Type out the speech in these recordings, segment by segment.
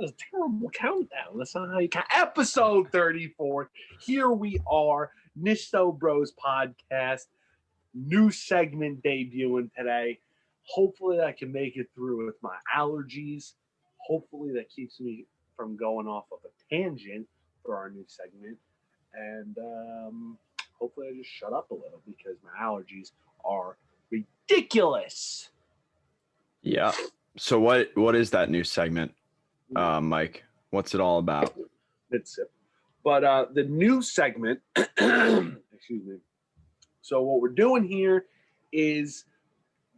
was a terrible countdown. That's not how you count. Episode 34. Here we are, Nisto Bros podcast. New segment debuting today. Hopefully I can make it through with my allergies. Hopefully that keeps me from going off of a tangent for our new segment. And hopefully I just shut up a little because my allergies are ridiculous. Yeah. So what is that new segment, Mike? What's it all about? That's it. But the new segment, excuse me. So what we're doing here is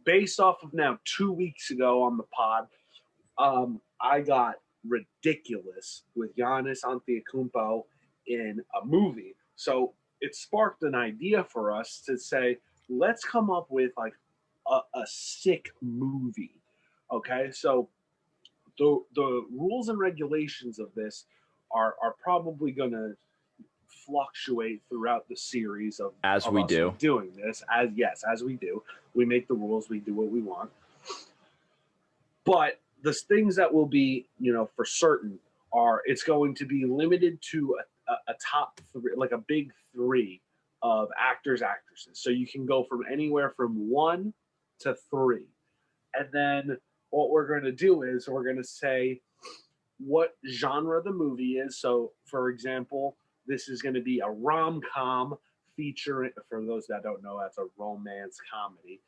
based off of now 2 weeks ago on the pod, I got ridiculous with Giannis Antetokounmpo in a movie. So it sparked an idea for us to say, let's come up with like a sick movie. Okay, so the rules and regulations of this are probably going to fluctuate throughout the series of we us do doing this. As we do, we make the rules, we do what we want. But the things that will be, for certain are it's going to be limited to a top three, like a big three of actors, actresses. So you can go from anywhere from 1 to 3. And then what we're going to do is we're going to say what genre the movie is. So, for example, this is going to be a rom-com featuring, for those that don't know, that's a romance comedy,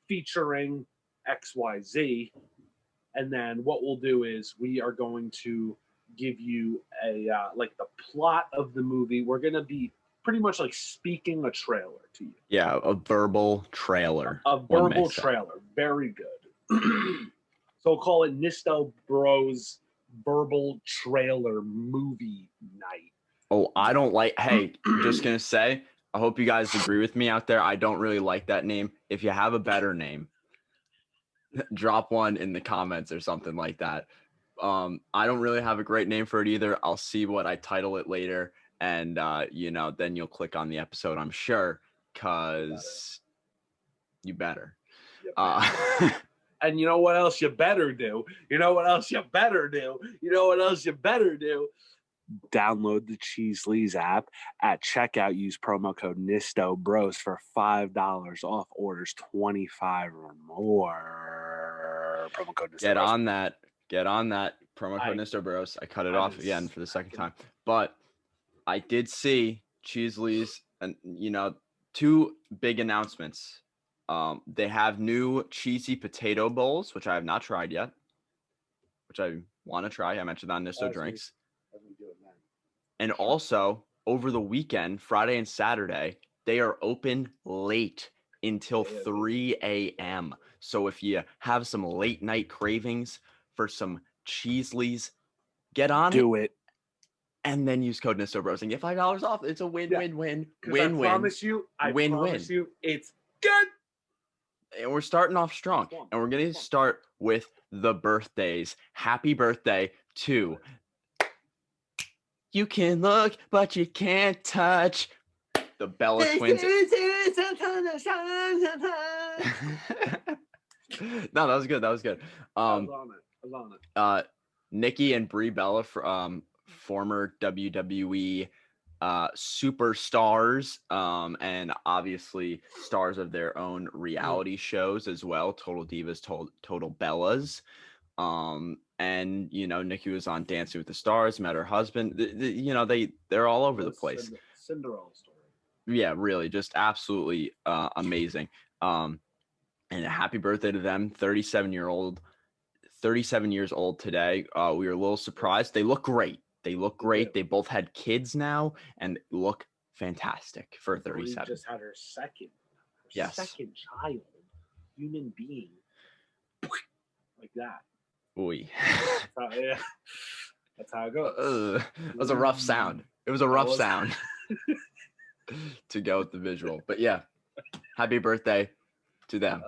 featuring XYZ. And then what we'll do is we are going to give you a like the plot of the movie. We're going to be pretty much like speaking a trailer to you. Yeah, a verbal trailer. A verbal trailer. Very good. So we'll call it Nisto Bros Verbal Trailer Movie Night. Oh, I don't like, hey, I'm just going to say, I hope you guys agree with me out there. I don't really like that name. If you have a better name, drop one in the comments or something like that. I don't really have a great name for it either. I'll see what I title it later. And, then you'll click on the episode, I'm sure, because you better. And you know what else you better do? Download the Cheesleys app. At checkout, use promo code Nisto Bros for $5 off orders 25 or more. Promo code Nisto Get Bros. on that. Promo code Nisto Bros. I ut it off again for the second time. But I did see Cheesleys and, 2 big announcements. They have new cheesy potato bowls, which I have not tried yet, which I want to try. I mentioned that on Nisto Drinks. And also, over the weekend, Friday and Saturday, they are open late until 3 a.m. So if you have some late night cravings for some Cheesleys, get on it. Do it. And then use code Nisto Bros and get $5 off. It's a win-win-win. I promise you, it's good. And we're starting off strong. And we're going to start with the birthdays. Happy birthday to You Can Look, But You Can't Touch. The Bella twins. No, that was good. I was on it. Nikki and Brie Bella, former WWE superstars, and obviously stars of their own reality shows as well. Total Divas, Total Bellas. And Nikki was on Dancing with the Stars, met her husband. They're all over the place. Cinderella story. Yeah, really, just absolutely amazing. And happy birthday to them. 37 years old today. We were a little surprised. They look great. They both had kids now and look fantastic for 37. She just had her second child, human being, like that. Oy. That's how it goes. That was a rough sound. It was a rough sound to go with the visual. But yeah, happy birthday to them.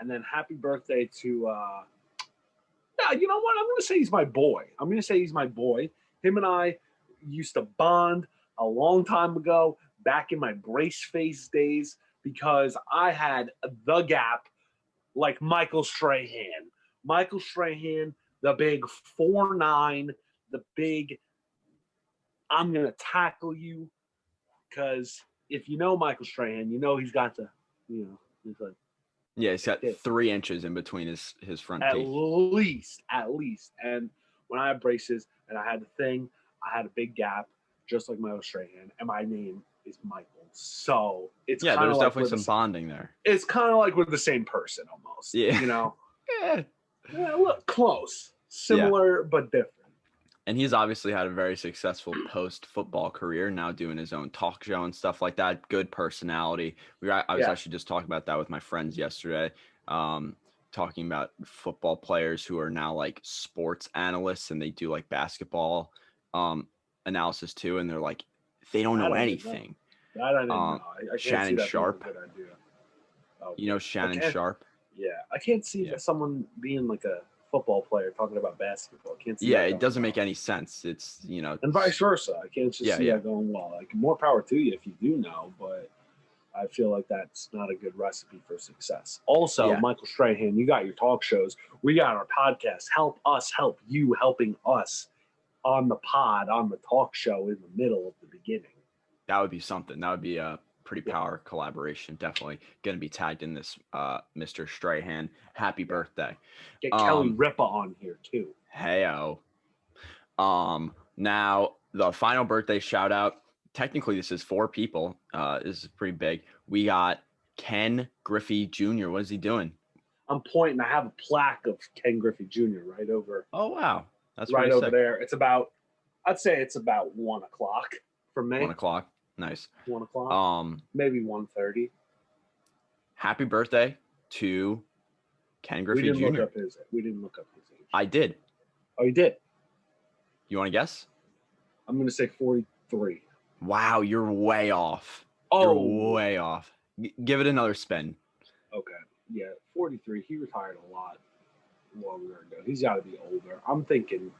And then happy birthday to you know what? I'm going to say he's my boy. Him and I used to bond a long time ago, back in my brace face days, because I had the gap like Michael Strahan. Michael Strahan, The big 4'9", the big, I'm going to tackle you. Because if you know Michael Strahan, you know he's got the, he's like. Yeah, he's got 3 inches in between his front teeth. At least. And when I had braces and I had the thing, I had a big gap, just like Michael Strahan, and my name is Michael. So it's yeah, there's like definitely some bonding there. It's kind of like we're the same person almost. Yeah, yeah, look, close, similar but different. And he's obviously had a very successful post-football career, now doing his own talk show and stuff like that. Good personality. I was actually just talking about that with my friends yesterday, talking about football players who are now like sports analysts and they do like basketball analysis too. And they're like, they don't know anything. That I didn't know. I can't Shannon see that Sharp. Being a good idea. Oh, you know Shannon Sharp? Yeah. I can't see someone being like a football player talking about basketball. I can't see it doesn't make any sense. It's and vice versa. I can't just see that going well. Like, more power to you if you do know, but I feel like that's not a good recipe for success. Also, Michael Strahan, you got your talk shows. We got our podcast. Help us help you, helping us on the pod, on the talk show in the middle of the beginning. That would be something. That would be a pretty power collaboration. Definitely going to be tagged in this, Mr. Strahan. Happy birthday. Get Kelly Ripa on here too. Heyo. Now the final birthday shout out. Technically, this is 4 people. This is pretty big. We got Ken Griffey Jr. What is he doing? I'm pointing. I have a plaque of Ken Griffey Jr. right over. Oh wow, that's right over there. It's about. I'd say it's about 1 o'clock for me. 1 o'clock. Nice. 1 o'clock. Maybe 1:30. Happy birthday to Ken Griffey Jr. We didn't look up his age. I did. Oh, you did? You want to guess? I'm going to say 43. Wow, you're way off. Oh. You're way off. Give it another spin. Okay. Yeah, 43. He retired a lot longer ago. He's got to be older. I'm thinking.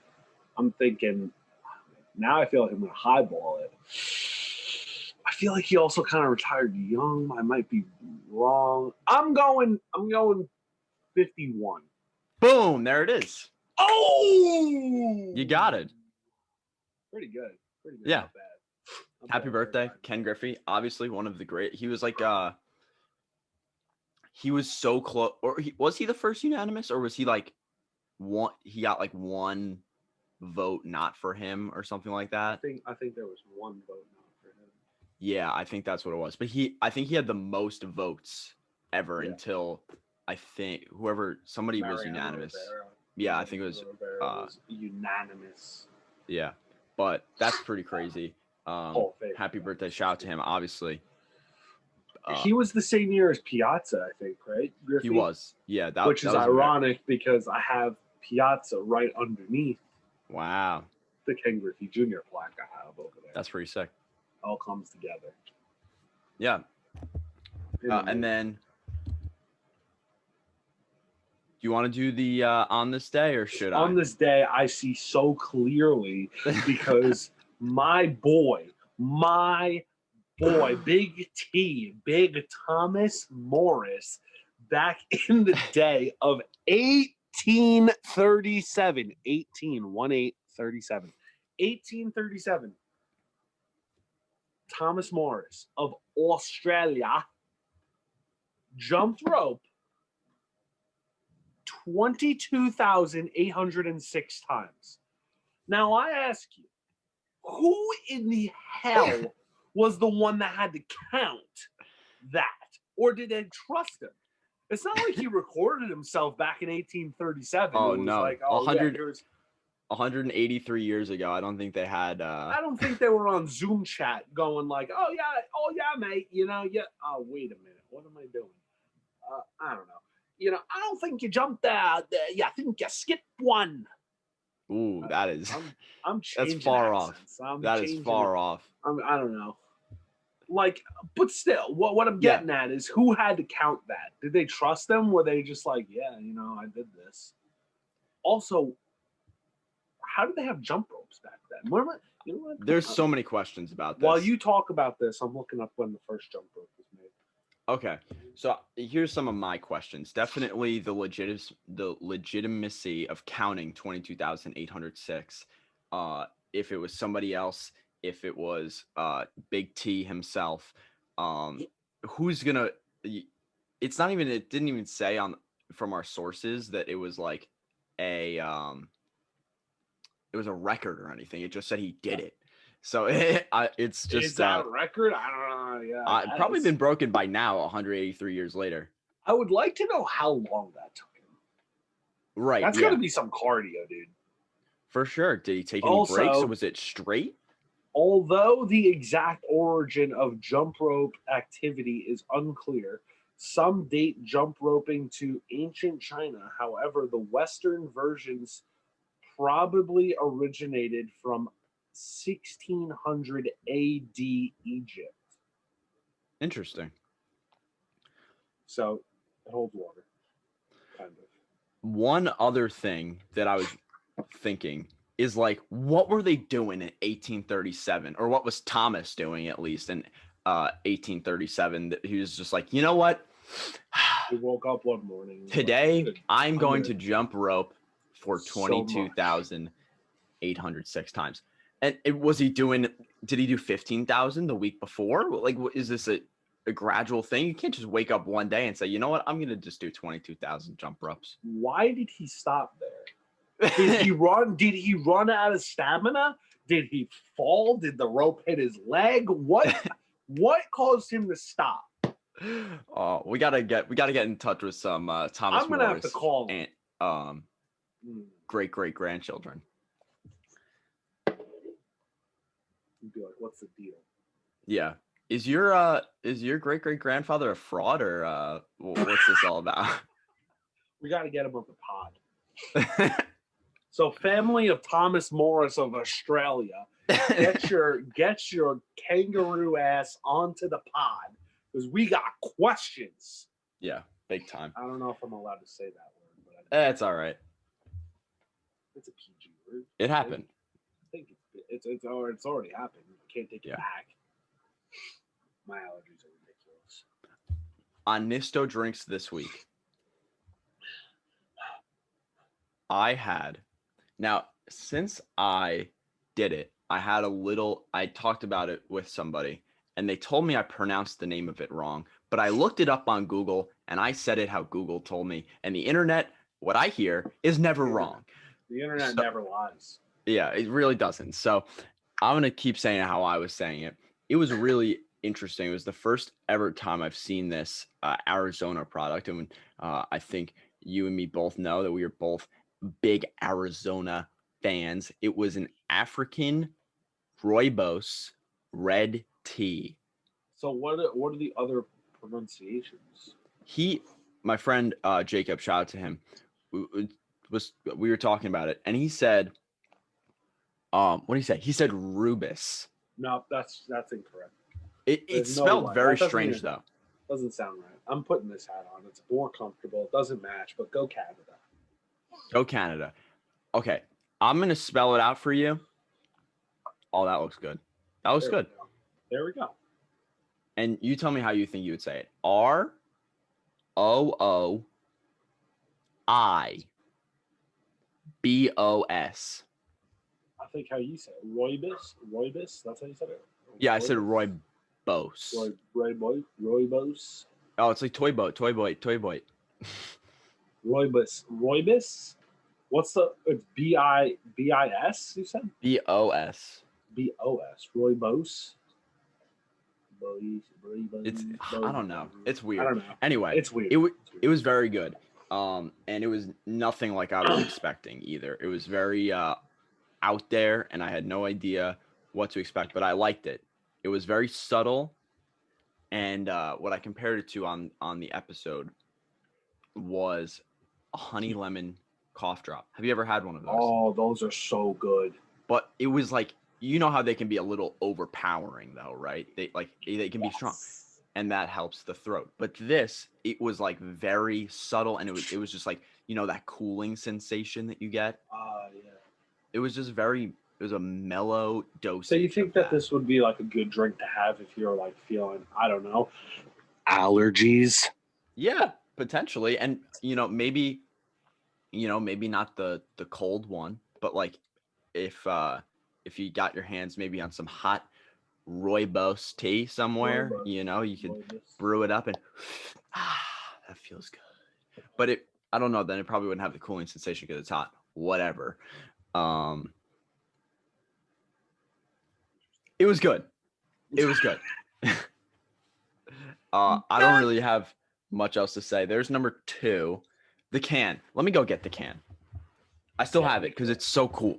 Now I feel like I'm going to highball it. I feel like he also kind of retired young. I might be wrong. I'm going 51. Boom, there it is. Oh! You got it. Pretty good. Yeah. Not bad. Happy birthday, Ken Griffey. Obviously one of the great. He was like he was so close. Or was he the first unanimous, or was he like one? He got like 1 vote not for him or something like that. I think there was 1 vote not for him. Yeah, I think that's what it was. But I think he had the most votes ever until I think somebody was unanimous. Rivera. Yeah, I think it was unanimous. Yeah, but that's pretty crazy. Happy birthday! Shout out to him, obviously. He was the same year as Piazza, I think, right? Griffey? He was. Yeah, which is ironic because I have Piazza right underneath. Wow. The Ken Griffey Jr. plaque I have over there. That's pretty sick. All comes together. Yeah. And then, do you want to do the on this day, or should I? On this day, I see so clearly because my boy, Big T, Big Thomas Morris, back in the day of 1837. Thomas Morris of Australia jumped rope 22,806 times. Now I ask you, who in the hell was the one that had to count that? Or did they trust him? It's not like he recorded himself back in 1837. Oh, it was no. like, 183 years ago. I don't think they had. I don't think they were on Zoom chat going like, oh yeah, mate. Oh, wait a minute. What am I doing? I don't know. I don't think you jumped there. Yeah, I think you skipped one. Ooh, that is. I'm changing. That's far accents. off. That is far off. I don't know. Like, but still, what I'm getting at is who had to count that? Did they trust them? Were they just like, yeah, I did this? Also, how did they have jump ropes back then? What? There's so many questions about this. While you talk about this, I'm looking up when the first jump rope was made. Okay. So here's some of my questions. Definitely the legitimacy of counting 22,806. If it was somebody else, if it was Big T himself, who's gonna? It's not even. It didn't even say on from our sources that it was like a it was a record or anything. It just said he did it. So it's just is that a record? I don't know. Yeah, probably been broken by now, 183 years later. I would like to know how long that took him. Right. That's got to be some cardio, dude. For sure. Did he take any breaks, or was it straight? Although the exact origin of jump rope activity is unclear, some date jump roping to ancient China. However, the Western versions probably originated from 1600 AD Egypt. Interesting. So it holds water, kind of. One other thing that I was thinking is like, what were they doing in 1837, or what was Thomas doing at least in 1837? That he was just like, you know what? He woke up one morning. Today, I'm going to jump rope for 22,806 times. And was he doing? Did he do 15,000 the week before? Like, is this a gradual thing? You can't just wake up one day and say, you know what? I'm gonna just do 22,000 jump ropes. Why did he stop there? Did he run? Did he run out of stamina? Did he fall? Did the rope hit his leg? What caused him to stop? Oh, we gotta get in touch with some Thomas I'm gonna Morris have to call and great grandchildren. You'd be like, what's the deal? Yeah. Is your great grandfather a fraud, or what's this all about? We got to get him on the pod. So, family of Thomas Morris of Australia, get your kangaroo ass onto the pod because we got questions. Yeah, big time. I don't know if I'm allowed to say that word, but it's all right. It's a PG word. It happened. I think it's already happened. You can't take it back. My allergies are ridiculous. On Nisto drinks this week, I had, now since I did it, I talked about it with somebody and they told me I pronounced the name of it wrong, but I looked it up on Google and I said it how Google told me, and the internet, what I hear, is never wrong. The internet never lies. Yeah, it really doesn't. So I'm going to keep saying it how I was saying it. It was really interesting. It was the first ever time I've seen this Arizona product. And I think you and me both know that we are both big Arizona fans. It was an African rooibos red tea. So what are the other pronunciations? My friend Jacob, shout out to him, we were talking about it, and he said, what did he say? He said rubus. No, that's incorrect. It's spelled very strange, though. Doesn't sound right. I'm putting this hat on. It's more comfortable. It doesn't match, but go Canada. Go Canada. Okay, I'm going to spell it out for you. Oh, that looks good. That looks good. There we go. And you tell me how you think you would say it. ROOIBOS. I think how you say it. Rooibos? That's how you said it? Yeah, I said rooibos. Rooibos? Oh, it's like toy boat. Rooibos? What's it's BIS, you said? BOS. Rooibos? I don't know. It's weird. I don't know. Anyway, it's weird. It was very good. And it was nothing like I was expecting either. It was very out there, and I had no idea what to expect, but I liked it. It was very subtle, and what I compared it to on the episode was a honey lemon cough drop. Have you ever had one of those? Oh, those are so good. But it was like, you know how they can be a little overpowering though, right? They can be strong, and that helps the throat. But this, it was like very subtle, and it was just like, you know, that cooling sensation that you get. Yeah. It was just it was a mellow dosage. So you think that this would be like a good drink to have if you're like feeling, I don't know, allergies? Yeah, potentially. And maybe not the cold one, but like if you got your hands maybe on some hot rooibos tea somewhere, you could brew it up and that feels good. But I don't know, then it probably wouldn't have the cooling sensation because it's hot. Whatever. It was good. It was good. I don't really have much else to say. There's number 2, the can. Let me go get the can. I still have it because it's so cool.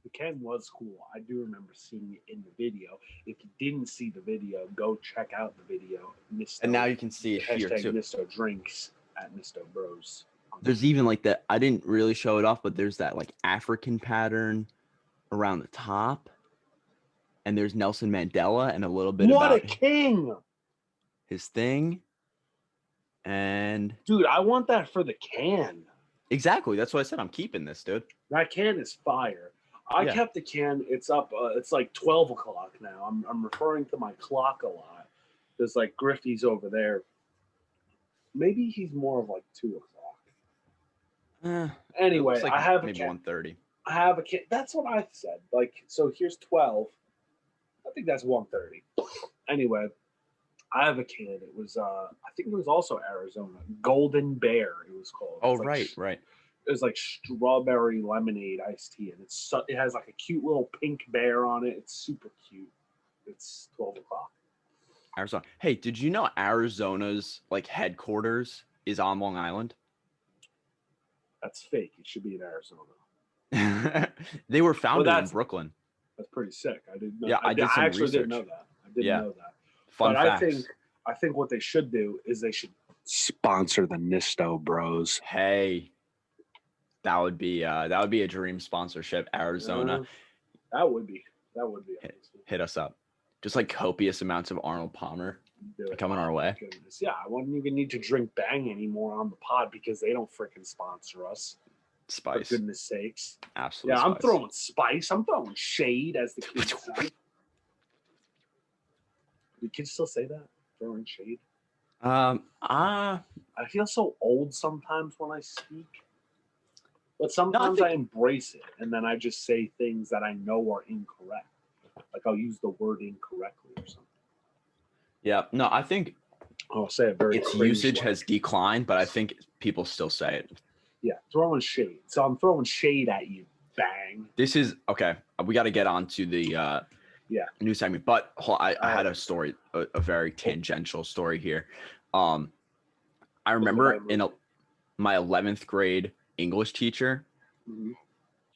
The can was cool. I do remember seeing it in the video. If you didn't see the video, go check out the video. And now you can see it here too. Misto Drinks at Misto Bros. There's even like that. I didn't really show it off, but there's that like African pattern around the top. And there's Nelson Mandela and a little bit about a king! His thing. And dude, I want that for the can. Exactly. That's what I said. I'm keeping this, dude. That can is fire. I kept the can. It's up. It's like 12 o'clock now. I'm referring to my clock a lot. There's like Griffey's over there. Maybe he's more of like 2 o'clock. Anyway, like I have maybe 1:30. I have a can. That's what I said. Like, so here's 12. I think that's 1:30. Anyway, I have a can. It was I think it was also Arizona. Golden Bear, it was called. Oh, right. It was like strawberry lemonade iced tea, and it has like a cute little pink bear on it. It's super cute. It's 12 o'clock. Arizona. Hey, did you know Arizona's like headquarters is on Long Island? That's fake. It should be in Arizona. They were founded in Brooklyn. That's pretty sick. I didn't know. Yeah, I actually didn't know that. I didn't know that. Fun facts. I think what they should do is they should sponsor the Nisto Bros. Hey, that would be a dream sponsorship. Arizona. That would be. Hit us up. Just like copious amounts of Arnold Palmer coming our way. Goodness. Yeah, I wouldn't even need to drink Bang anymore on the pod because they don't freaking sponsor us. Spice. For goodness sakes. Absolutely. Yeah, I'm throwing spice. I'm throwing shade, as the kids say. Do kids still say that? Throwing shade? I feel so old sometimes when I speak. But sometimes I embrace it, and then I just say things that I know are incorrect. Like I'll use the word incorrectly or something. Yeah. No, I think I'll say it very. Its usage has declined, but I think people still say it. Yeah, throwing shade. So I'm throwing shade at you. Bang. This is okay. We got to get on to the new segment, but I had a story, a very tangential story here. I remember my 11th grade English teacher,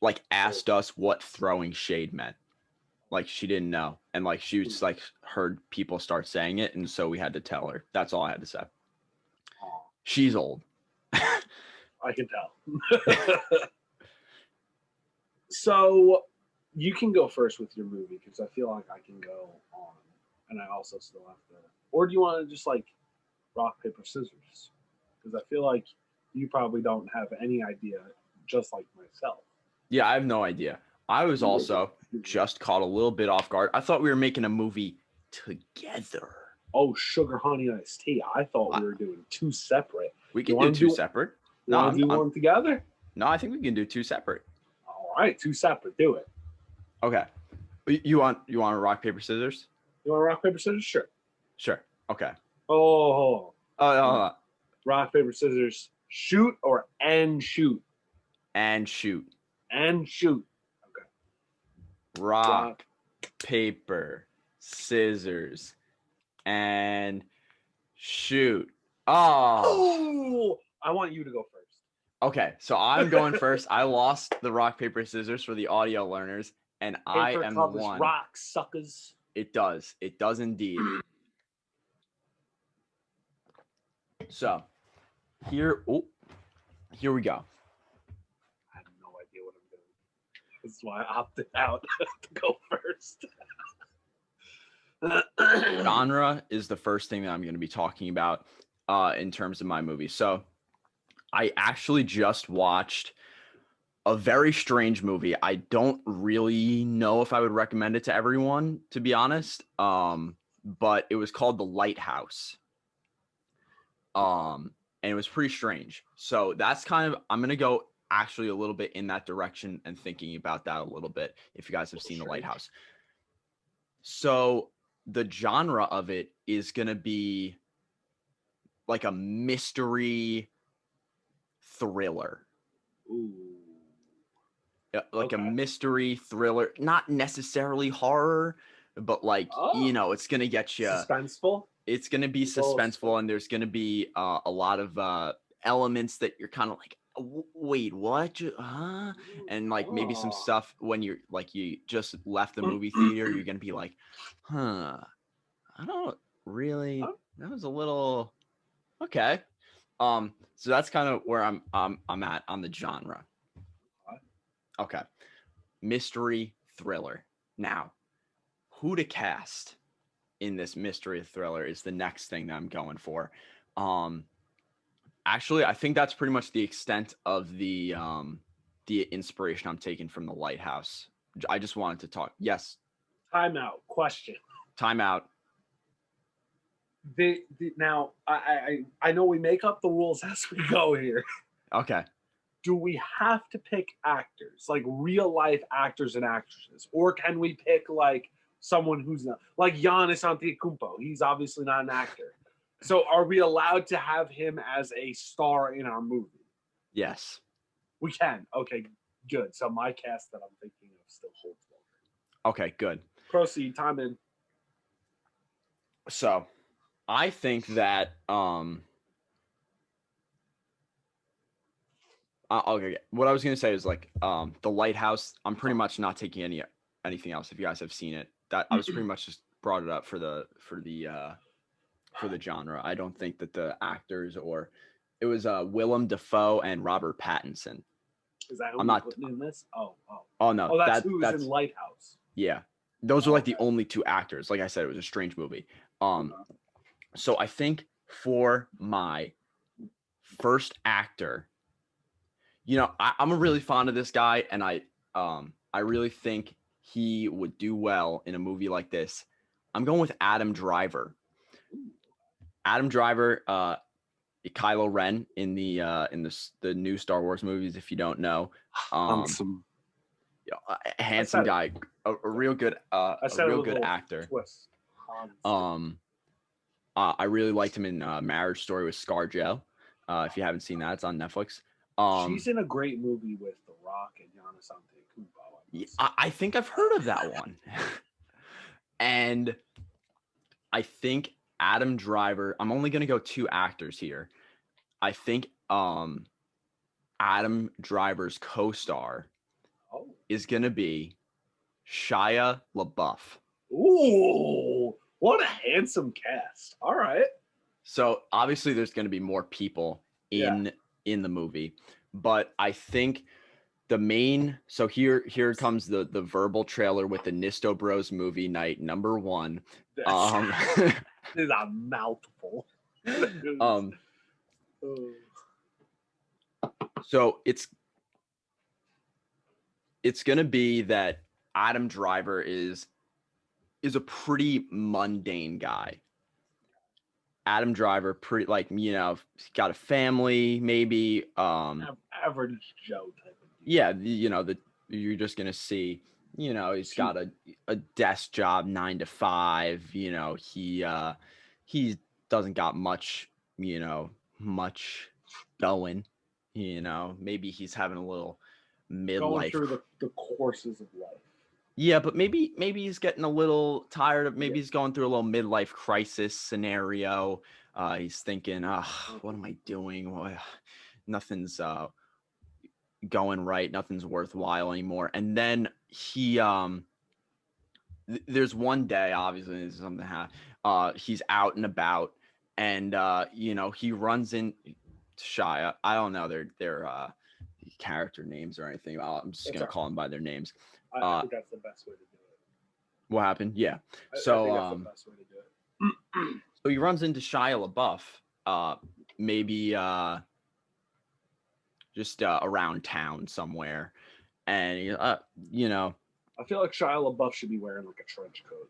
like asked us what throwing shade meant. Like she didn't know, and like she was like heard people start saying it, and so we had to tell her. That's all I had to say. She's old. I can tell. So you can go first with your movie because I feel like I can go on, and I also still have to. Or do you want to just like rock paper scissors? Because I feel like you probably don't have any idea, just like myself. Yeah, I have no idea. I was also just caught a little bit off guard. I thought we were making a movie together. Oh, Sugar Honey Iced Tea. I thought we were doing two separate. We can do two separate. No, want to do one together? No, I think we can do two separate. All right, two separate. Do it. Okay. You want rock paper scissors? You want rock paper scissors? Sure. Sure. Okay. Oh. Rock paper scissors. Shoot or and shoot. And shoot. And shoot. Okay. Rock, paper, scissors, and shoot. Oh. I want you to go first. Okay, so I'm going first. I lost the rock, paper, scissors for the audio learners, and I am the one. Rock, suckers. It does. It does indeed. So, here we go. I have no idea what I'm doing. That's why I opted out to go first. Genre is the first thing that I'm going to be talking about in terms of my movie. So, I actually just watched a very strange movie. I don't really know if I would recommend it to everyone, to be honest. But it was called The Lighthouse. And it was pretty strange. So that's kind of, I'm gonna go actually a little bit in that direction and thinking about that a little bit. If you guys have seen The Lighthouse, so the genre of it is gonna be like a mystery thriller. Ooh. Like a mystery thriller, not necessarily horror, but like, it's gonna get you suspenseful. It's gonna be suspenseful, and there's gonna be a lot of elements that you're kind of like, wait, what? And like maybe some stuff when you're like, you just left the movie theater, you're gonna be like, I don't really. That was a little okay. So that's kind of where I'm at on the genre. Okay. Mystery thriller. Now, who to cast in this mystery thriller is the next thing that I'm going for. Actually, I think that's pretty much the extent of the inspiration I'm taking from The Lighthouse. I just wanted to talk. Yes. Timeout. Question. Timeout. Now, I know we make up the rules as we go here. Okay. Do we have to pick actors, like real life actors and actresses, or can we pick like someone who's not, like Giannis Antetokounmpo? He's obviously not an actor. So are we allowed to have him as a star in our movie? Yes. We can. Okay, good. So my cast that I'm thinking of still holds water. Okay, good. Proceed. Time in. So I think that okay. What I was gonna say is like The Lighthouse. I'm pretty much not taking anything else. If you guys have seen it, that I was pretty much just brought it up for the genre. I don't think that the actors it was Willem Dafoe and Robert Pattinson. Is that who I'm not putting in this? Oh no. Oh, that's who's in Lighthouse. Yeah, those are like the only two actors. Like I said, it was a strange movie. So I think for my first actor, I'm really fond of this guy, and I really think he would do well in a movie like this. I'm going with Adam Driver. Adam Driver, Kylo Ren in the new Star Wars movies. If you don't know, handsome guy, a real good actor. Twist. I really liked him in Marriage Story with ScarJo. If you haven't seen that, it's on Netflix. She's in a great movie with The Rock and Giannis Antetokounmpo. I think I've heard of that one. And I think Adam Driver, I'm only going to go two actors here. I think Adam Driver's co-star is going to be Shia LaBeouf. Ooh, what a handsome cast. All right. So obviously there's going to be more people in the movie, but I think the main, so here comes the verbal trailer with the Nisto Bros movie night #1. This is a mouthful. So it's gonna be that Adam Driver is a pretty mundane guy. Adam Driver, pretty got a family, maybe average Joe type of dude. Yeah, you're just gonna see, he's got a desk job, 9 to 5. He doesn't got much going. Maybe he's having a little midlife, going through the courses of life. Yeah, but maybe he's getting a little tired of. Maybe he's going through a little midlife crisis scenario. He's thinking, what am I doing? Nothing's going right. Nothing's worthwhile anymore. And then he there's one day, obviously, this is something he's out and about, and he runs in Shia. I don't know their character names or anything. I'm just gonna call them by their names. I think that's the best way to do it. What happened? Yeah. I think that's the best way to do it. So he runs into Shia LaBeouf, maybe just around town somewhere, and I feel like Shia LaBeouf should be wearing like a trench coat.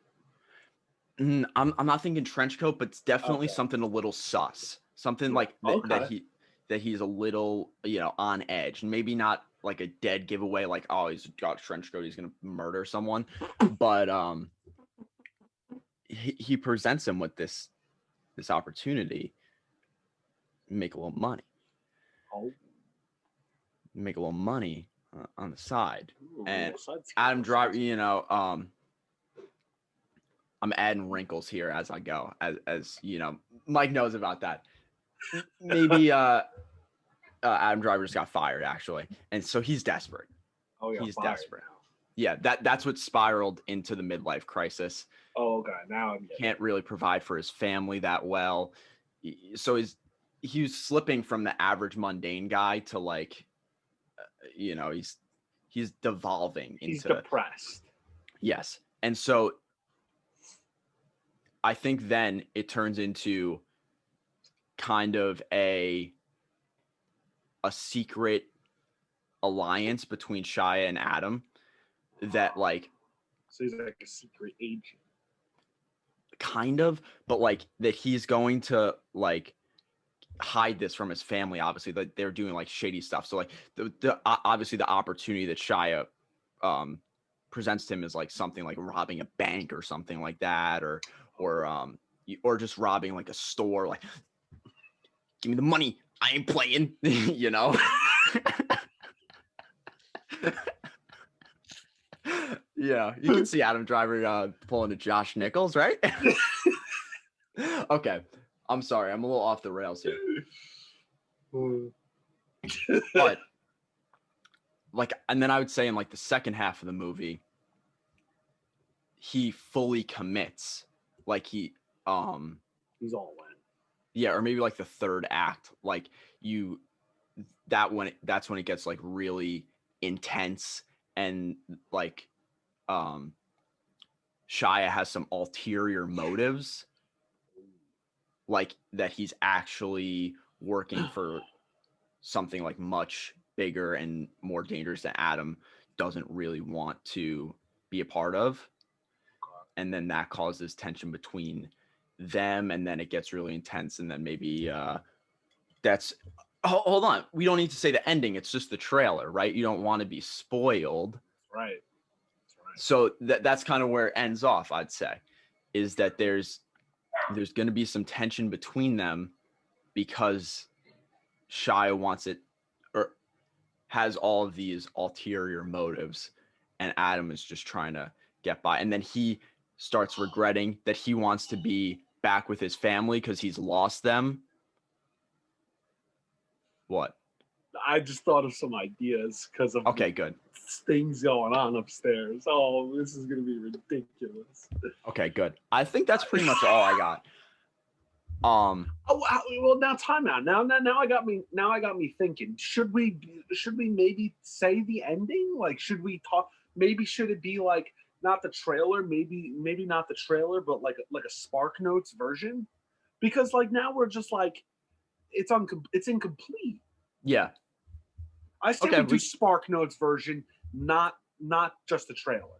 I'm not thinking trench coat, but it's definitely something a little sus. something like Okay. that he's a little, on edge, and maybe not like a dead giveaway, like, oh, he's got a trench coat, he's gonna murder someone, but he presents him with this opportunity, make a little money, Oh, on the side, and side Adam Driver, I'm adding wrinkles here as I go, as Mike knows about that. Maybe Adam Driver just got fired, actually, and so he's desperate. Oh, yeah, he's desperate. Now. Yeah, that's what spiraled into the midlife crisis. Oh, okay. Now he can't really provide for his family that well, so he was slipping from the average mundane guy to, like, he's devolving into. He's depressed. Yes, and so I think then it turns into kind of a secret alliance between Shia and Adam that, like, so he's like a secret agent, kind of, but like that he's going to, like, hide this from his family, obviously, that they're doing like shady stuff. So like the obviously the opportunity that Shia presents to him is like something like robbing a bank or something like that, or just robbing like a store, like, give me the money, I ain't playing. Yeah, you can see Adam Driver pulling a Josh Nichols, right? Okay, I'm sorry, I'm a little off the rails here. But like, and then I would say in like the second half of the movie, he fully commits. Like he's all in. Yeah, or maybe like the third act, like that's when it gets like really intense, and like Shia has some ulterior motives, like that he's actually working for something like much bigger and more dangerous that Adam doesn't really want to be a part of. And then that causes tension between them, and then it gets really intense, and then maybe that's hold on, we don't need to say the ending, it's just the trailer, right? You don't want to be spoiled, right? So that's kind of where it ends off, I'd say, is that there's going to be some tension between them because Shia wants it, or has all of these ulterior motives, and Adam is just trying to get by. And then he starts regretting that he wants to be back with his family because he's lost them. What? I just thought of some ideas because of good things going on upstairs. Oh, this is gonna be ridiculous. Okay, good. I think that's pretty much all I got. Well, now time out. Now I got me thinking. Should we maybe say the ending? Like, should we talk? Maybe should it be like not the trailer? Maybe not the trailer, but like a Spark Notes version? Because like now we're just like it's incomplete. Yeah. I say we do Spark Notes version, not just the trailer.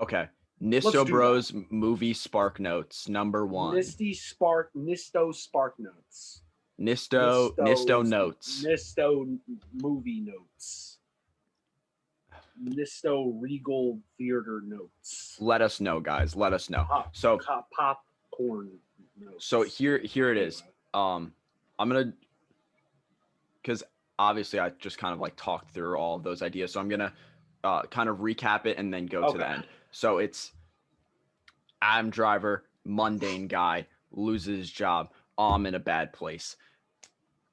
Okay. Nisto Bros movie Spark Notes #1. Nisto Spark Notes. Nisto Notes. Nisto movie notes. Nisto Regal Theater notes. Let us know, guys. Let us know. Popcorn notes. So here it is. I'm gonna, because obviously I just kind of like talked through all of those ideas, so I'm gonna kind of recap it and then go to the end. So it's Adam Driver, mundane guy, loses his job. I'm in a bad place.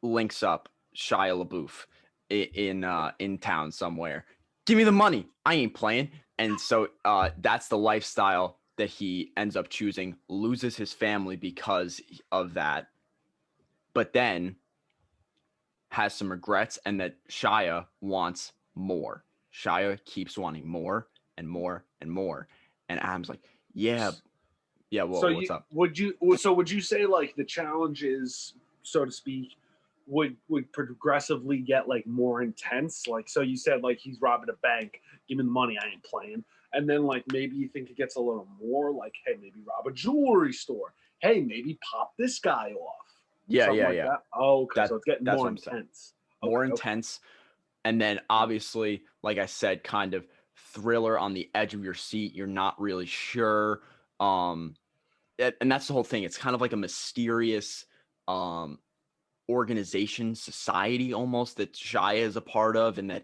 Links up Shia LaBeouf in town somewhere. Give me the money, I ain't playing. And so that's the lifestyle that he ends up choosing. Loses his family because of that, but then has some regrets, and that Shia wants more. Shia keeps wanting more and more and more, and Adam's like, yeah. Well, so what's up? Would you say like the challenge is, so to speak, would progressively get like more intense? Like, so you said like he's robbing a bank, give me the money, I ain't playing. And then like maybe you think it gets a little more like, hey, maybe rob a jewelry store. Hey, maybe pop this guy off. Yeah, Something yeah, like yeah. that. Oh, okay. So it's getting That's more what I'm saying. intense. More Okay. intense. And then obviously, like I said, kind of thriller on the edge of your seat. You're not really sure. And that's the whole thing. It's kind of like a mysterious organization, society almost that Shia is a part of, and that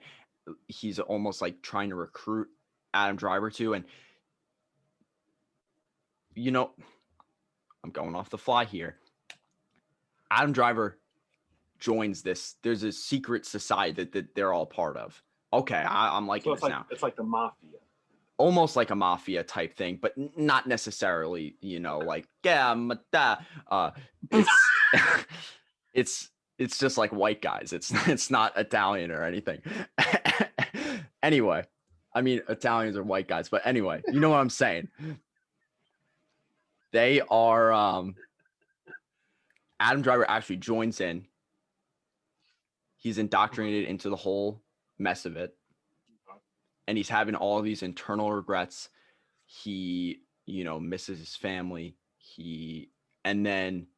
he's almost like trying to recruit Adam Driver to. And you know, I'm going off the fly here. Adam Driver joins this. There's a secret society that they're all part of. Okay, I'm liking So this now. it's like the mafia. Almost like a mafia type thing, but not necessarily, like, yeah, it's it's just like white guys. It's not Italian or anything. Anyway, I mean, Italians are white guys, but anyway, you know what I'm saying. They are Adam Driver actually joins in. He's indoctrinated into the whole mess of it. And he's having all of these internal regrets. He, misses his family. And then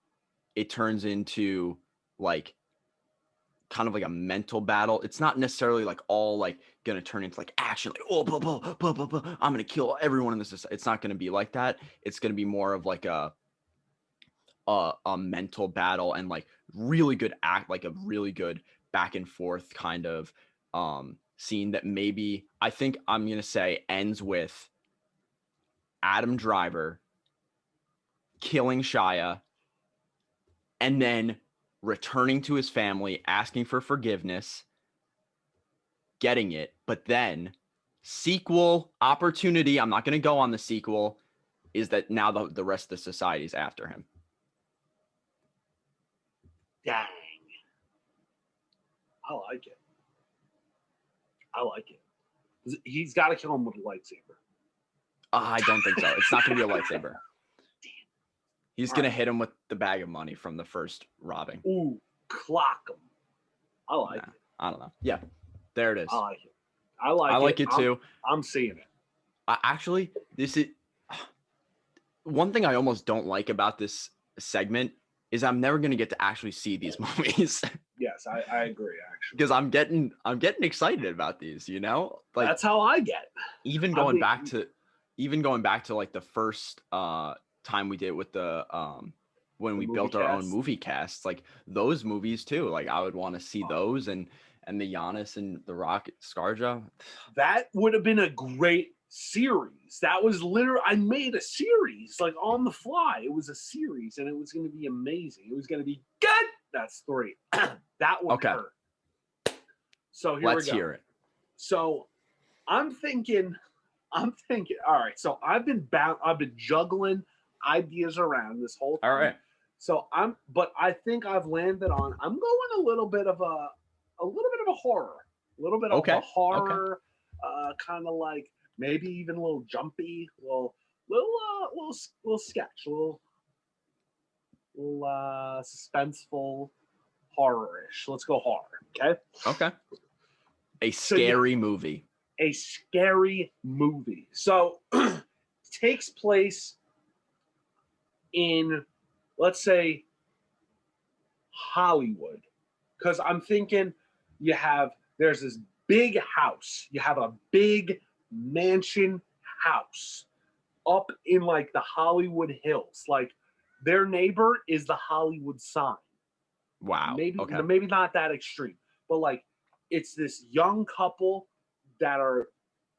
it turns into like kind of like a mental battle. It's not necessarily like all like gonna turn into like action, like, oh, blah, blah, blah, blah, blah. I'm gonna kill everyone in this society. It's not gonna be like that. It's gonna be more of like a mental battle, and like really good like a really good back and forth kind of scene that maybe I think I'm gonna say ends with Adam Driver killing Shia and then returning to his family, asking for forgiveness, getting it, but then sequel opportunity, I'm not going to go on the sequel, is that now the rest of the society is after him. Dang. I like it. He's got to kill him with a lightsaber. I don't think so. It's not going to be a lightsaber. He's going to hit him with the bag of money from the first robbing. Ooh, clock him. I like it. I don't know. Yeah, there it is. I like it. I like it too. I'm seeing it. Actually, this is one thing I almost don't like about this segment is I'm never going to get to actually see these movies. Yes, I agree, actually. Because I'm getting excited about these, Like that's how I get. Even going back to like the first time we did with the when we built our own movie cast, like those movies too. Like I would want to see those and the Giannis and the Rock Scarja. That would have been a great series. That was literally, I made a series like on the fly. It was a series and it was going to be amazing. It was going to be good. That's 3. That one hurt. So here Let's we go. hear it. So I'm thinking, all right. So I've been juggling ideas around this whole time. All right. So but I think I've landed on, I'm going a little bit of a horror, a little bit of a horror, kind of like maybe even a little jumpy, little sketch, little suspenseful, horror-ish. Let's go horror. Okay. Okay. A scary movie. A scary movie. So takes place in, let's say, Hollywood. Because I'm thinking there's this big house. You have a big mansion house up in like the Hollywood Hills. Like their neighbor is the Hollywood sign. Wow. Maybe not that extreme, but like it's this young couple that are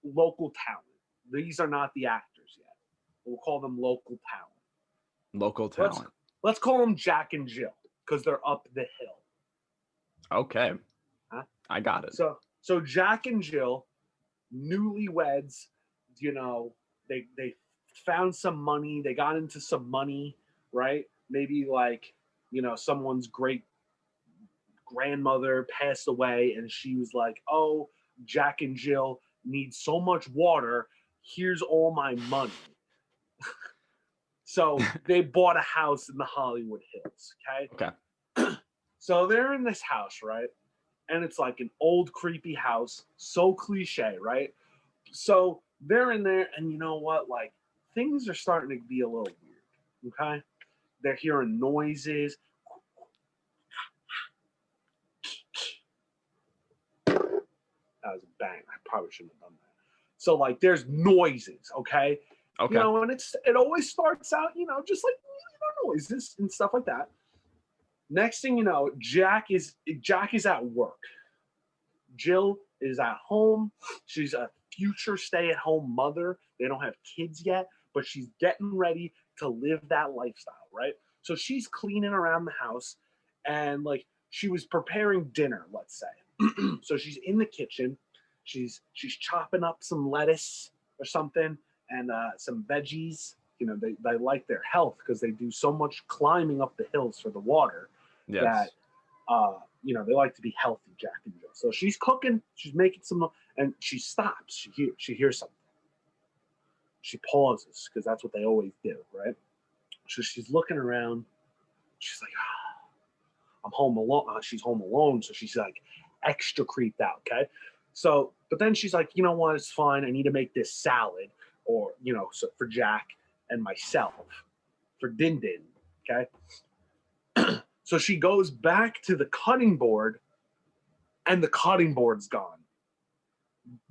local talent. These are not the actors yet. We'll call them local talent. Local talent. Let's call them Jack and Jill because they're up the hill. Okay. Huh? I got it. So Jack and Jill, newlyweds, they found some money. They got into some money, right? Maybe like, someone's great grandmother passed away and she was like, oh, Jack and Jill need so much water. Here's all my money. So they bought a house in the Hollywood Hills. Okay. So they're in this house, right? And it's like an old creepy house. So cliche, right? So they're in there and you know what? Like things are starting to be a little weird. Okay. They're hearing noises. That was a bang. I probably shouldn't have done that. So like there's noises, okay? Okay. You know, and it always starts out, you know, just like noises and stuff like that. Next thing you know, Jack is at work. Jill is at home. She's a future stay-at-home mother. They don't have kids yet, but she's getting ready to live that lifestyle, right? So she's cleaning around the house, and like she was preparing dinner, let's say. So she's in the kitchen. She's chopping up some lettuce or something and some veggies. You know, they like their health because they do so much climbing up the hills for the water that you know, they like to be healthy, Jack and Jill. So she's cooking, she's making some, and she stops. She hears something. She pauses because that's what they always do, right? So she's looking around. She's like, oh, I'm home alone. She's home alone, so she's like extra creeped out. Okay, so but then she's like, you know what? It's fine. I need to make this salad, or you know, so for Jack and myself, for Din Din. Okay. So she goes back to the cutting board, and the cutting board's gone.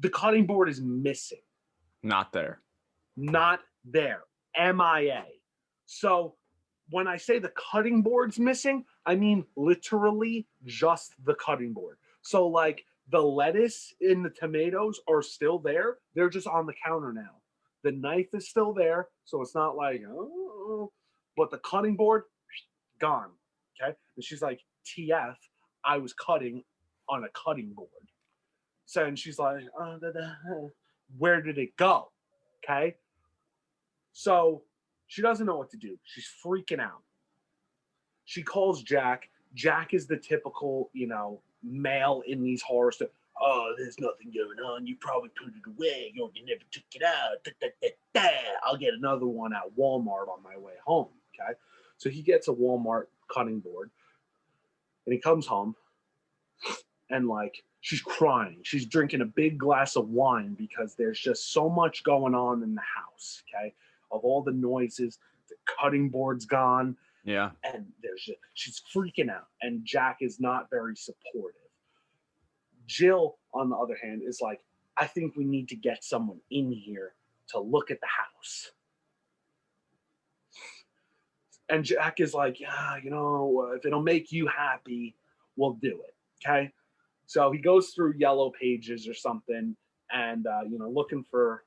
The cutting board is missing. Not there. Not there. MIA. So when I say the cutting board's missing, I mean literally just the cutting board. So like the lettuce and the tomatoes are still there. They're just on the counter now. The knife is still there, so it's not like, oh, but the cutting board, gone. Okay. And she's like, TF, I was cutting on a cutting board. So, and she's like, where did it go? Okay. So she doesn't know what to do. She's freaking out. She calls Jack. Jack is the typical, you know, male in these horror stories. Oh, there's nothing going on. You probably put it away, or you never took it out. Da, da, da, da. I'll get another one at Walmart on my way home. Okay. So he gets a Walmart cutting board and he comes home and like she's crying. She's drinking a big glass of wine because there's just so much going on in the house. Okay. Of all the noises, the cutting board's gone. Yeah. And she's freaking out. And Jack is not very supportive. Jill, on the other hand, is like, I think we need to get someone in here to look at the house. And Jack is like, yeah, you know, if it'll make you happy, we'll do it. Okay. So he goes through Yellow Pages or something and, you know, looking for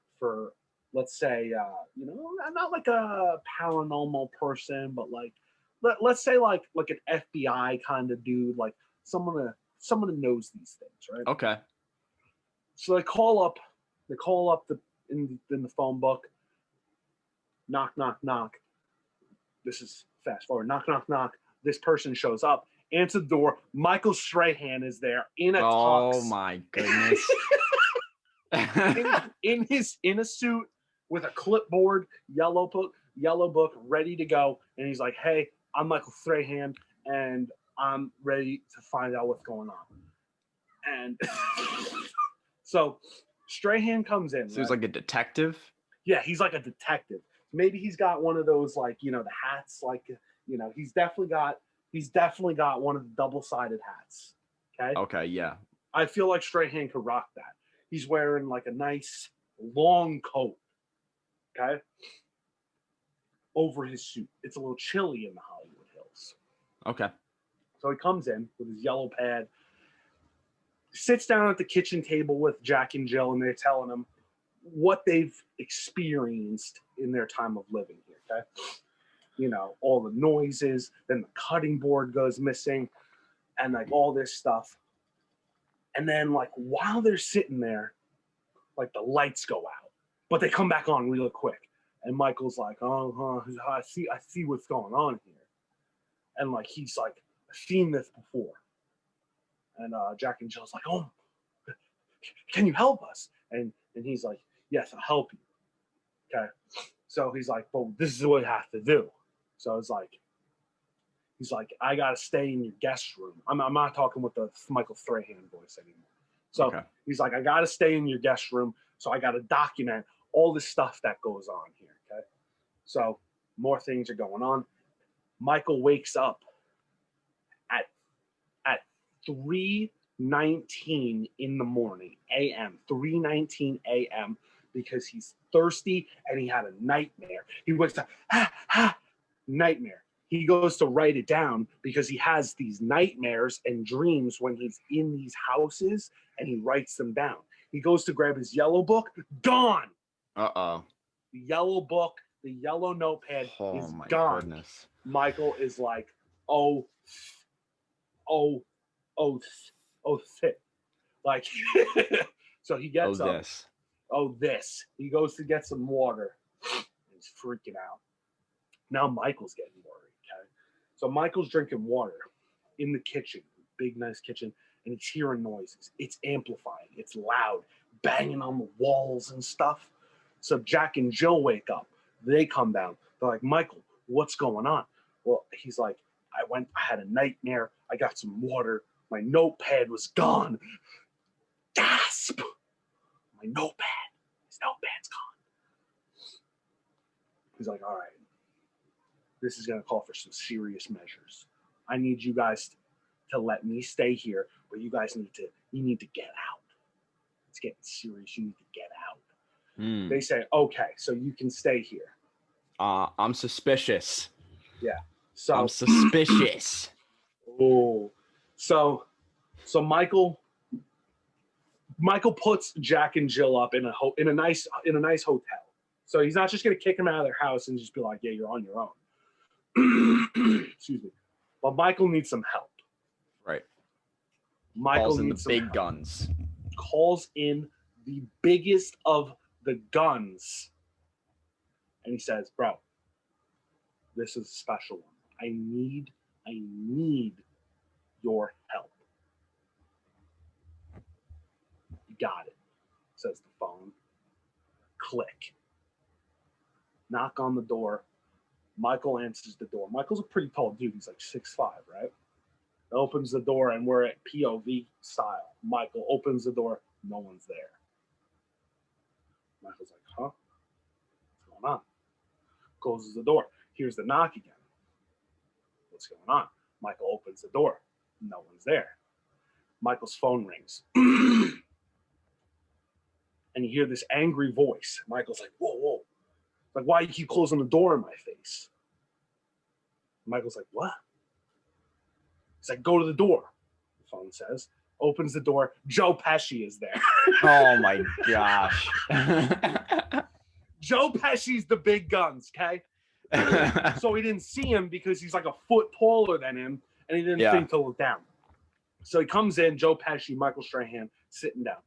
let's say, you know, not like a paranormal person, but like, let's say like an FBI kind of dude, like someone that knows these things, right? Okay. So they call up in the phone book. Knock, knock, knock. This is fast forward. Knock, knock, knock. This person shows up. Answer the door. Michael Strahan is there in a tux. Oh my goodness. in a suit with a clipboard, yellow book, ready to go. And he's like, "Hey, I'm Michael Strahan, and I'm ready to find out what's going on." And so Strahan comes in. So he's like a detective? Yeah, he's like a detective. Maybe he's got one of those, like, you know, the hats, like, you know, he's definitely got one of the double-sided hats. Okay. Okay, yeah. I feel like Strahan could rock that. He's wearing like a nice long coat. Okay. Over his suit. It's a little chilly in the Hollywood Hills. Okay. So he comes in with his yellow pad, sits down at the kitchen table with Jack and Jill, and they're telling him what they've experienced in their time of living here. Okay. You know, all the noises, then the cutting board goes missing, and like all this stuff. And then like while they're sitting there, like the lights go out, but they come back on real quick. And Michael's like, oh, I see what's going on here. And like he's like, I've seen this before. And Jack and Jill's like, oh, can you help us? And he's like, yes, I'll help you. Okay. So he's like, well, this is what you have to do. So it's like, he's like, I gotta stay in your guest room. I'm not talking with the Michael Strahan voice anymore. So okay. He's like, I gotta stay in your guest room. So I gotta document all the stuff that goes on here. Okay. So more things are going on. Michael wakes up at 3 3:19 in the morning, a.m., 3:19 a.m., because he's thirsty and he had a nightmare. He wakes up, nightmare. He goes to write it down because he has these nightmares and dreams when he's in these houses, and he writes them down. He goes to grab his yellow book, gone. Uh-oh. The yellow book, the yellow notepad is my gone. Goodness. Michael is like, oh, shit. Like, so he gets up. This. He goes to get some water. He's freaking out. Now Michael's getting worried, okay? So Michael's drinking water in the kitchen, big, nice kitchen, and he's hearing noises. It's amplifying. It's loud, banging on the walls and stuff. So Jack and Jill wake up. They come down. They're like, Michael, what's going on? Well, he's like, I had a nightmare. I got some water. My notepad was gone. Gasp! My notepad. His notepad's gone. He's like, all right, this is going to call for some serious measures. I need you guys to let me stay here, but you guys need to get out. It's getting serious. You need to get out. They say, okay, so you can stay here. I'm suspicious. Yeah. So I'm suspicious. Oh, so Michael puts Jack and Jill up in a nice hotel. So he's not just gonna kick them out of their house and just be like, yeah, you're on your own. Excuse me. But Michael needs some help. Right. Michael calls in needs the big help. guns. Calls in the biggest of the guns. And he says, bro, this is a special one. I need your help. You got it, says the phone. Click. Knock on the door. Michael answers the door. Michael's a pretty tall dude. He's like 6'5", right? Opens the door, and we're at POV style. Michael opens the door. No one's there. Michael's like, huh? What's going on? Closes the door. Here's the knock again. What's going on? Michael opens the door. No one's there. Michael's phone rings. And you hear this angry voice. Michael's like, whoa. Like, why do you keep closing the door in my face? Michael's like, what? He's like, go to the door, the phone says. Opens the door. Joe Pesci is there. Oh, my gosh. Joe Pesci's the big guns, okay? So he didn't see him because he's like a foot taller than him, and he didn't think to look down. So he comes in, Joe Pesci, Michael Strahan, sitting down.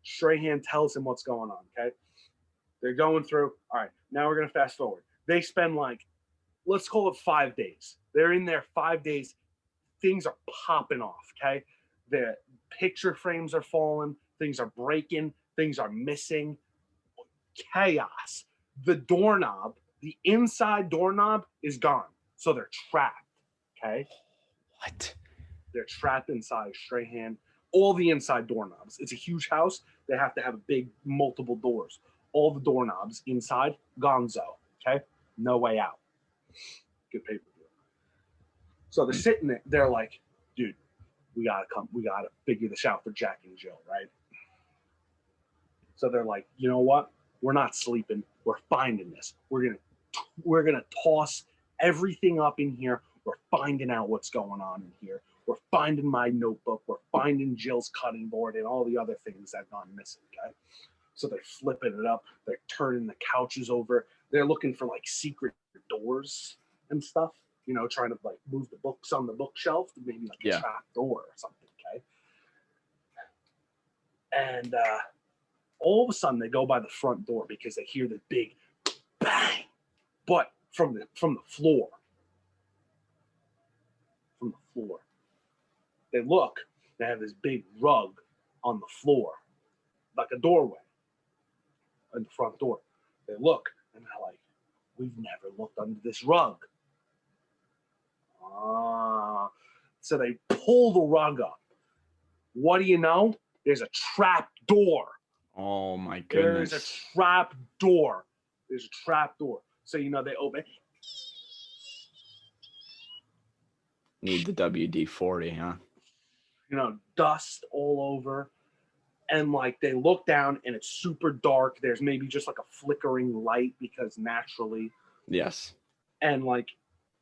Strahan tells him what's going on, okay? They're going through. All right, now we're going to fast forward. They spend let's call it 5 days. They're in there 5 days. Things are popping off, okay? The picture frames are falling. Things are breaking. Things are missing. Chaos. The doorknob, the inside doorknob is gone. So they're trapped, okay? What? They're trapped inside Strahan. All the inside doorknobs. It's a huge house. They have to have multiple doors. All the doorknobs inside, gonzo, okay? No way out. Good paper deal. So they're sitting there. They're like, dude, we gotta figure this out for Jack and Jill, right? So they're like, you know what? We're not sleeping. We're finding this. We're gonna toss everything up in here. We're finding out what's going on in here. We're finding my notebook. We're finding Jill's cutting board and all the other things that have gone missing, okay? So they're flipping it up. They're turning the couches over. They're looking for secret doors and stuff. You know, trying to move the books on the bookshelf, maybe a trap door or something, okay? And all of a sudden they go by the front door because they hear the big bang, but from the floor. From the floor. They look, they have this big rug on the floor, like a doorway in the front door. They look and they're like, we've never looked under this rug. So they pull the rug up. What do you know? There's a trap door. Oh my goodness. There's a trap door. So they open. Need the WD-40, huh? dust all over. And like they look down and it's super dark. There's maybe just like a flickering light because naturally. Yes. And like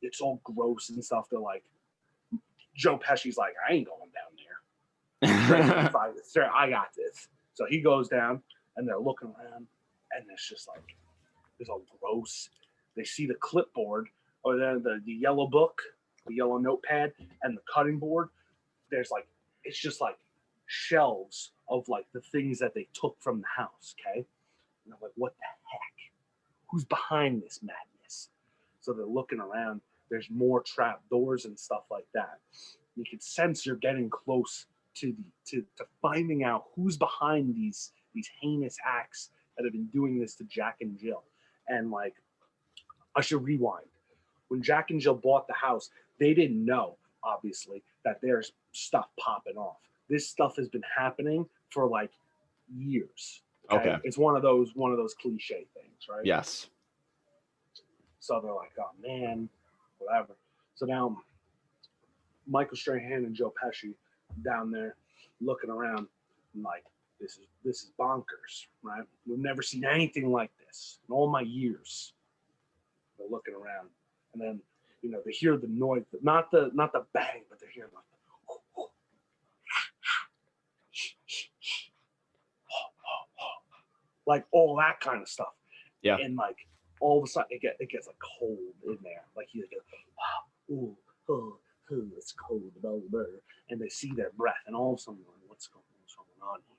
it's all gross and stuff. They're like, Joe Pesci's like, I ain't going down there. I got this. So he goes down and they're looking around and it's just like, it's all gross. They see the clipboard or the yellow book, the yellow notepad, and the cutting board. There's like, it's just like shelves of like the things that they took from the house. Okay. And they're like, what the heck? Who's behind this madness? So they're looking around. There's more trap doors and stuff like that. You can sense you're getting close to finding out who's behind these heinous acts that have been doing this to Jack and Jill. And like, I should rewind. When Jack and Jill bought the house, they didn't know, obviously, that there's stuff popping off. This stuff has been happening for like years. Okay. It's one of those cliche things, right? Yes. So they're like, oh man, whatever. So now Michael Strahan and Joe Pesci down there looking around and like, this is bonkers, right? We've never seen anything like this in all my years. They're looking around, and then they hear the noise, not the bang, but they're hearing like all that kind of stuff. Yeah. And like all of a sudden it gets like cold in there. Like you go, ooh, it's cold, blah, blah, blah. And they see their breath, and all of a sudden, what's going on here?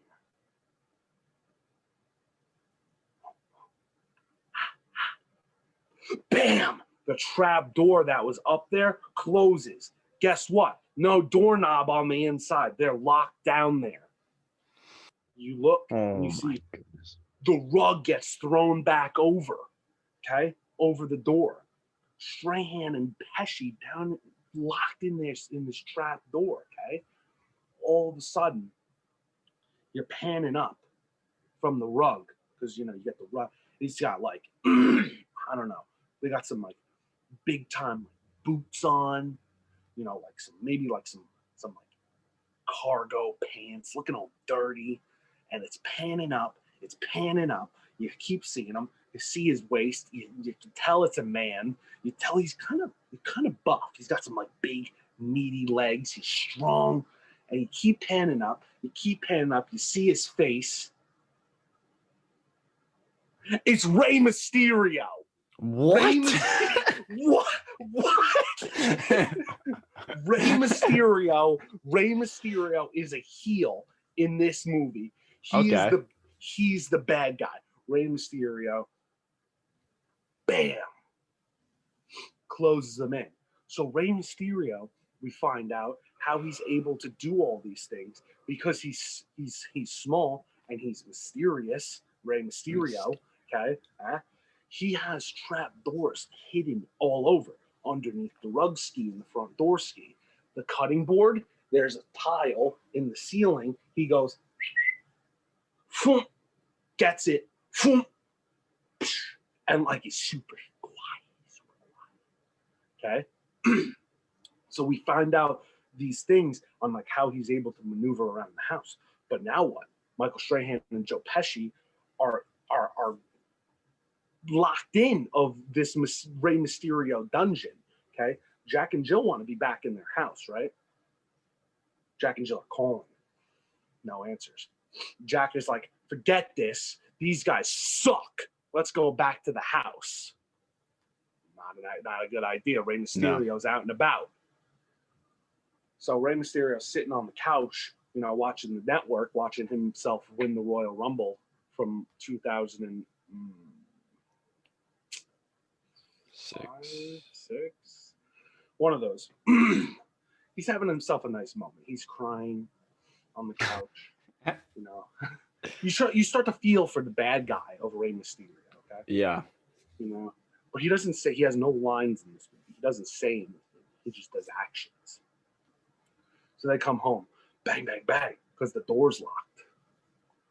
Bam! The trap door that was up there closes. Guess what? No doorknob on the inside. They're locked down there. You look and you see the rug gets thrown back over, okay? Over the door. Strahan and Pesci down locked in this trap door, okay? All of a sudden, you're panning up from the rug because you get the rug. He's got like I don't know. They got some like big time boots on, like some like cargo pants, looking all dirty, and it's panning up. It's panning up. You keep seeing him. You see his waist. You can tell it's a man. You tell he's kind of buff. He's got some like big, meaty legs. He's strong, and you keep panning up. You keep panning up. You see his face. It's Rey Mysterio. What? What? Rey Mysterio is a heel in this movie. He's the bad guy. Rey Mysterio, bam, closes them in. So Rey Mysterio, we find out how he's able to do all these things because he's small and he's mysterious. Rey Mysterio, okay? He has trap doors hidden all over, underneath the rug ski and the front door ski. The cutting board, there's a tile in the ceiling. He goes, gets it, and like he's super quiet. Okay? So we find out these things on like how he's able to maneuver around the house. But now what? Michael Strahan and Joe Pesci are locked in of this Rey Mysterio dungeon. Okay, Jack and Jill want to be back in their house, right? Jack and Jill are calling. No answers. Jack is like, forget this. These guys suck. Let's go back to the house. Not a good idea. Rey Mysterio's out and about. So Rey Mysterio's sitting on the couch, watching the network, watching himself win the Royal Rumble from 2006. One of those. He's having himself a nice moment. He's crying on the couch. You start to feel for the bad guy of Rey Mysterio. Okay. Yeah. But he doesn't say. He has no lines in this movie. He doesn't say anything. He just does actions. So they come home, bang, bang, bang, because the door's locked.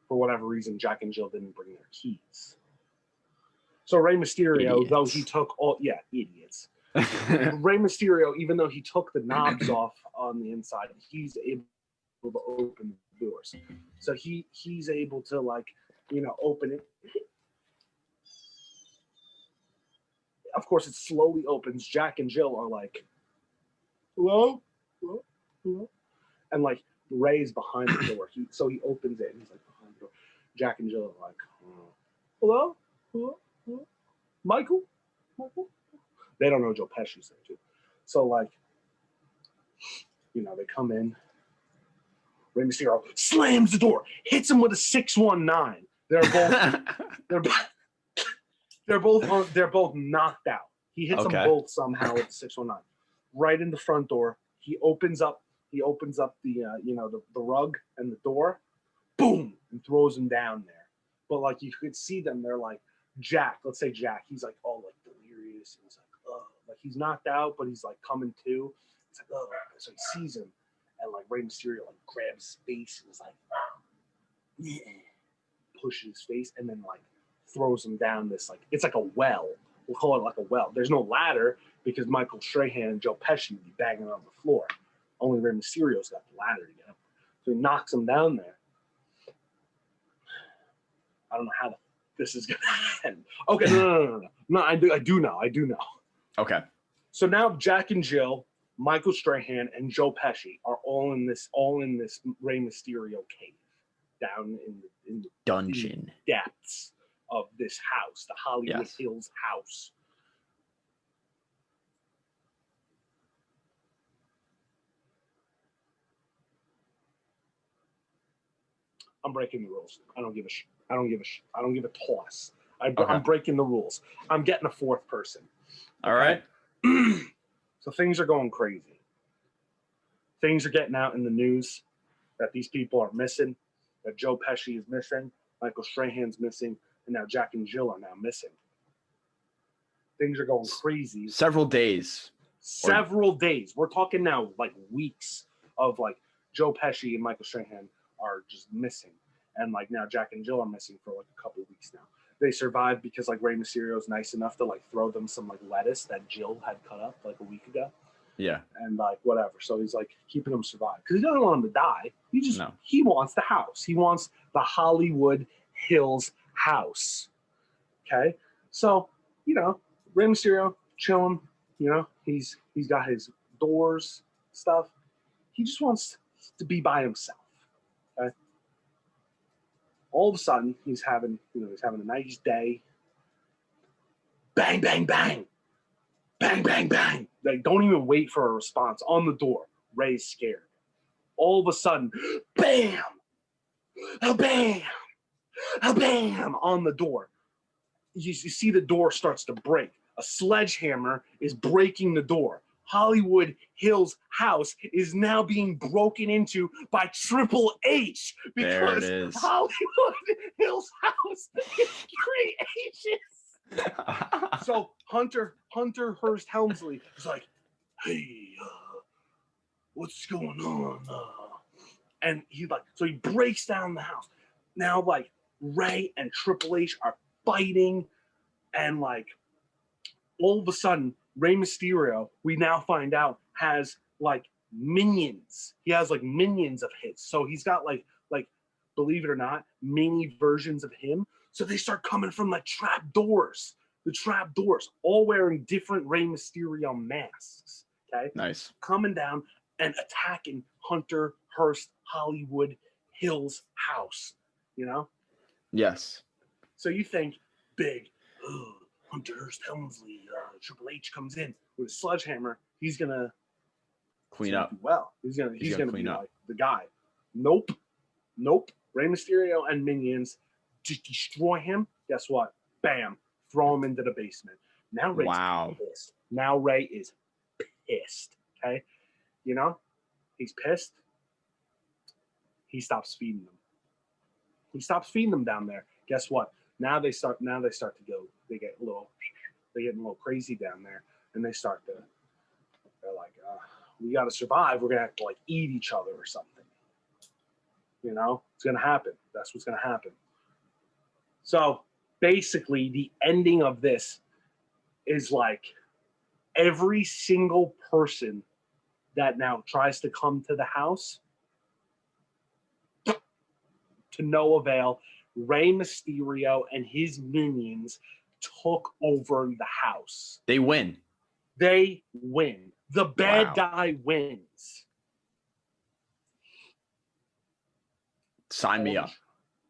For whatever reason, Jack and Jill didn't bring their keys. So Rey Mysterio, though he took all, idiots. Rey Mysterio, even though he took the knobs off on the inside, he's able to open the doors. So he's able to like, open it. Of course, it slowly opens. Jack and Jill are like, hello? Hello? Hello? And like Ray's behind the door. So he opens it and he's like behind the door. Jack and Jill are like, hello? Hello? Hello? Michael? Michael? They don't know Joe Pesci's there too. So like, they come in. Rey Mysterio slams the door, hits him with a 619. They're both knocked out. He hits them both somehow with a 619. Right in the front door. He opens up the the rug and the door, boom, and throws him down there. But like you could see them, they're like Jack. Let's say Jack. He's like all like delirious. He's like, oh, like he's knocked out, but he's like coming to. It's like, oh, so he sees him, and like Rey Mysterio like grabs his face and is like, yeah, pushes his face, and then like throws him down this like it's like a well. We'll call it like a well. There's no ladder because Michael Strahan and Joe Pesci would be banging on the floor. Only Rey Mysterio's got the ladder to get him. So he knocks him down there. I don't know how this is gonna end. Okay, no. I do know. Okay. So now Jack and Jill, Michael Strahan, and Joe Pesci are all in this Rey Mysterio cave down in the dungeon depths of this house, the Hollywood Hills house. I'm breaking the rules. I don't give a toss. I'm breaking the rules. I'm getting a fourth person. All right. So things are going crazy. Things are getting out in the news that these people are missing, that Joe Pesci is missing, Michael Strahan's missing, and now Jack and Jill are now missing. Things are going crazy. Several days. We're talking now like weeks of like Joe Pesci and Michael Strahan are just missing. And like now Jack and Jill are missing for like a couple of weeks now. They survived because like Rey Mysterio's nice enough to like throw them some like lettuce that Jill had cut up like a week ago. Yeah. And like whatever. So he's like keeping them survive because he doesn't want them to die. He wants the house. He wants the Hollywood Hills house. Okay. So, Rey Mysterio chilling, he's got his doors, stuff. He just wants to be by himself. Okay. All of a sudden, he's having a nice day. Bang, bang, bang. Bang, bang, bang. They don't even wait for a response on the door. Ray's scared. All of a sudden, bam, a bam, a bam on the door. You see the door starts to break. A sledgehammer is breaking the door. Hollywood Hills house is now being broken into by Triple H because Hollywood Hills house is 3 H's. So Hunter Hearst Helmsley is like, hey, what's going on? And he breaks down the house. Now like Ray and Triple H are fighting, and like all of a sudden Rey Mysterio, we now find out, has like minions. He has like minions of his. So he's got like believe it or not, mini versions of him. So they start coming from like trap doors. The trap doors, all wearing different Rey Mysterio masks. Okay. Nice. Coming down and attacking Hunter Hearst Hollywood Hills house. Yes. So you think big, Hunter Hearst Helmsley, Triple H comes in with a sledgehammer. He's gonna clean up. Well, he's gonna be up. Like the guy. Nope. Rey Mysterio and minions just destroy him. Guess what? Bam! Throw him into the basement. Now Ray's pissed. Now Ray is pissed. Okay, he's pissed. He stops feeding them. Down there. Guess what? Now they start to go. They get a little crazy down there, and they're like, we got to survive. We're gonna have to like eat each other or something. It's gonna happen. That's what's gonna happen. So basically, the ending of this is like every single person that now tries to come to the house to no avail. Rey Mysterio and his minions took over the house. They win. They win. The bad guy wins. Sign me up.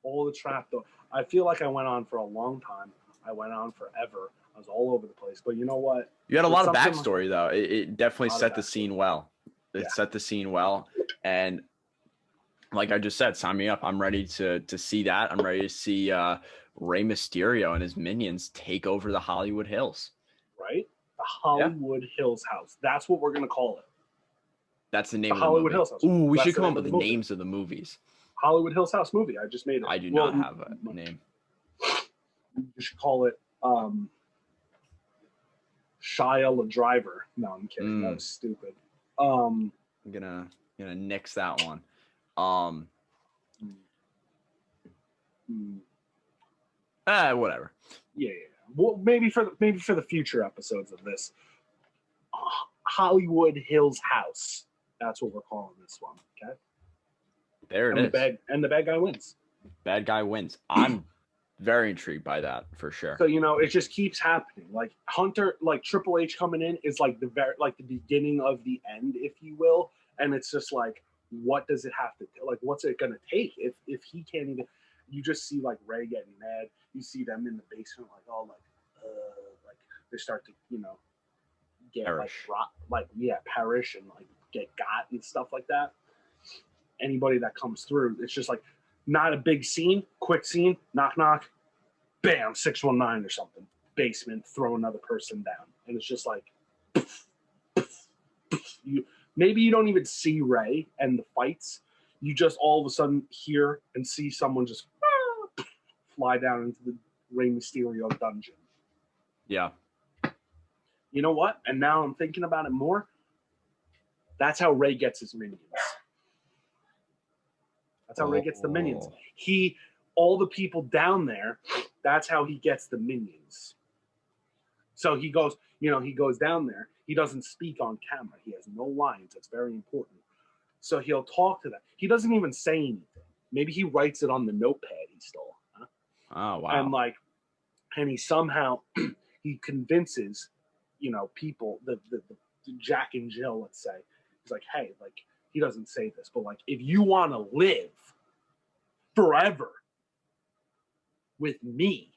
All the trap, though. I feel like I went on for a long time. I went on forever. I was all over the place. But you know what? You had a lot of backstory, though. It definitely set the scene well. It set the scene well. And like I just said, sign me up. I'm ready to see that. I'm ready to see Rey Mysterio and his minions take over the Hollywood Hills. Right? The Hollywood Hills house. That's what we're going to call it. That's the name of the Hollywood movie. Hills house. Ooh, we should come up with the names of the movies. Hollywood Hills House movie. I just made it. I do not have a name. You should call it Shia LaDriver. No, I'm kidding. That was stupid. I'm gonna nix that one. Whatever. Yeah. Well, maybe for the future episodes of this, Hollywood Hills House. That's what we're calling this one. Okay. There it is. The bad guy wins. Bad guy wins. I'm very intrigued by that for sure. So it just keeps happening. Like Hunter, like Triple H coming in is like the beginning of the end, if you will. And it's just like, what does it have to do? Like, what's it gonna take if he can't even? You just see like Ray getting mad. You see them in the basement, like they start to get perish. Perish and like get got and stuff like that. Anybody that comes through, it's just like not a big scene, quick scene, knock knock, bam, 619 or something, basement, throw another person down, and it's just like maybe you don't even see Ray and the fights. You just all of a sudden hear and see someone just fly down into the Rey Mysterio dungeon. Yeah. You know what? And now I'm thinking about it more. That's how Ray gets his minions. That's how Ray gets the minions. All the people down there, that's how he gets the minions. So he goes down there. He doesn't speak on camera. He has no lines. That's very important. So he'll talk to them. He doesn't even say anything. Maybe he writes it on the notepad he stole. Huh? Oh, wow. And he somehow he convinces, people, the Jack and Jill, let's say. He's like, hey, like, he doesn't say this, but like, if you want to live forever with me,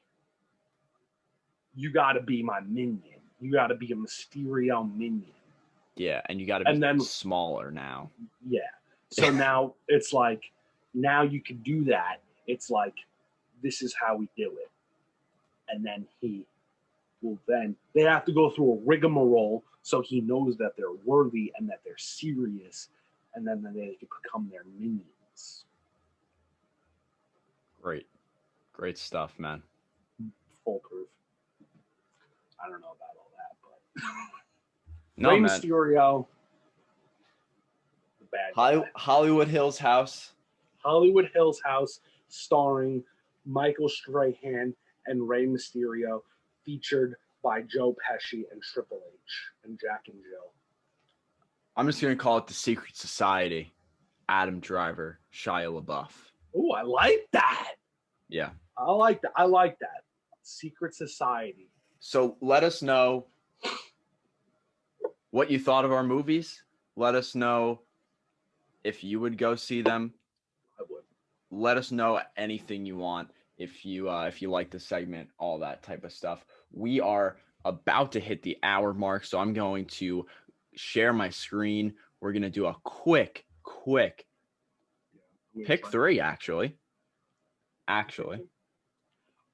you got to be my minion. You got to be a Mysterio minion. Yeah, and you got to be smaller now. Yeah. So now it's like, now you can do that. It's like, this is how we do it. And then they have to go through a rigmarole so he knows that they're worthy and that they're serious, and then they can become their minions. Great stuff, man. Foolproof. I don't know about all that, but no, Rey man. Mysterio, the bad guy. Hollywood Hills House. Hollywood Hills House, starring Michael Strahan and Rey Mysterio, featured by Joe Pesci and Triple H and Jack and Jill. I'm just going to call it The Secret Society. Adam Driver, Shia LaBeouf. Ooh, I like that. Yeah. I like that. Secret Society. So let us know what you thought of our movies. Let us know if you would go see them. I would. Let us know anything you want. If you like the segment, all that type of stuff. We are about to hit the hour mark, so I'm going to share my screen. We're going to do a quick pick three, actually.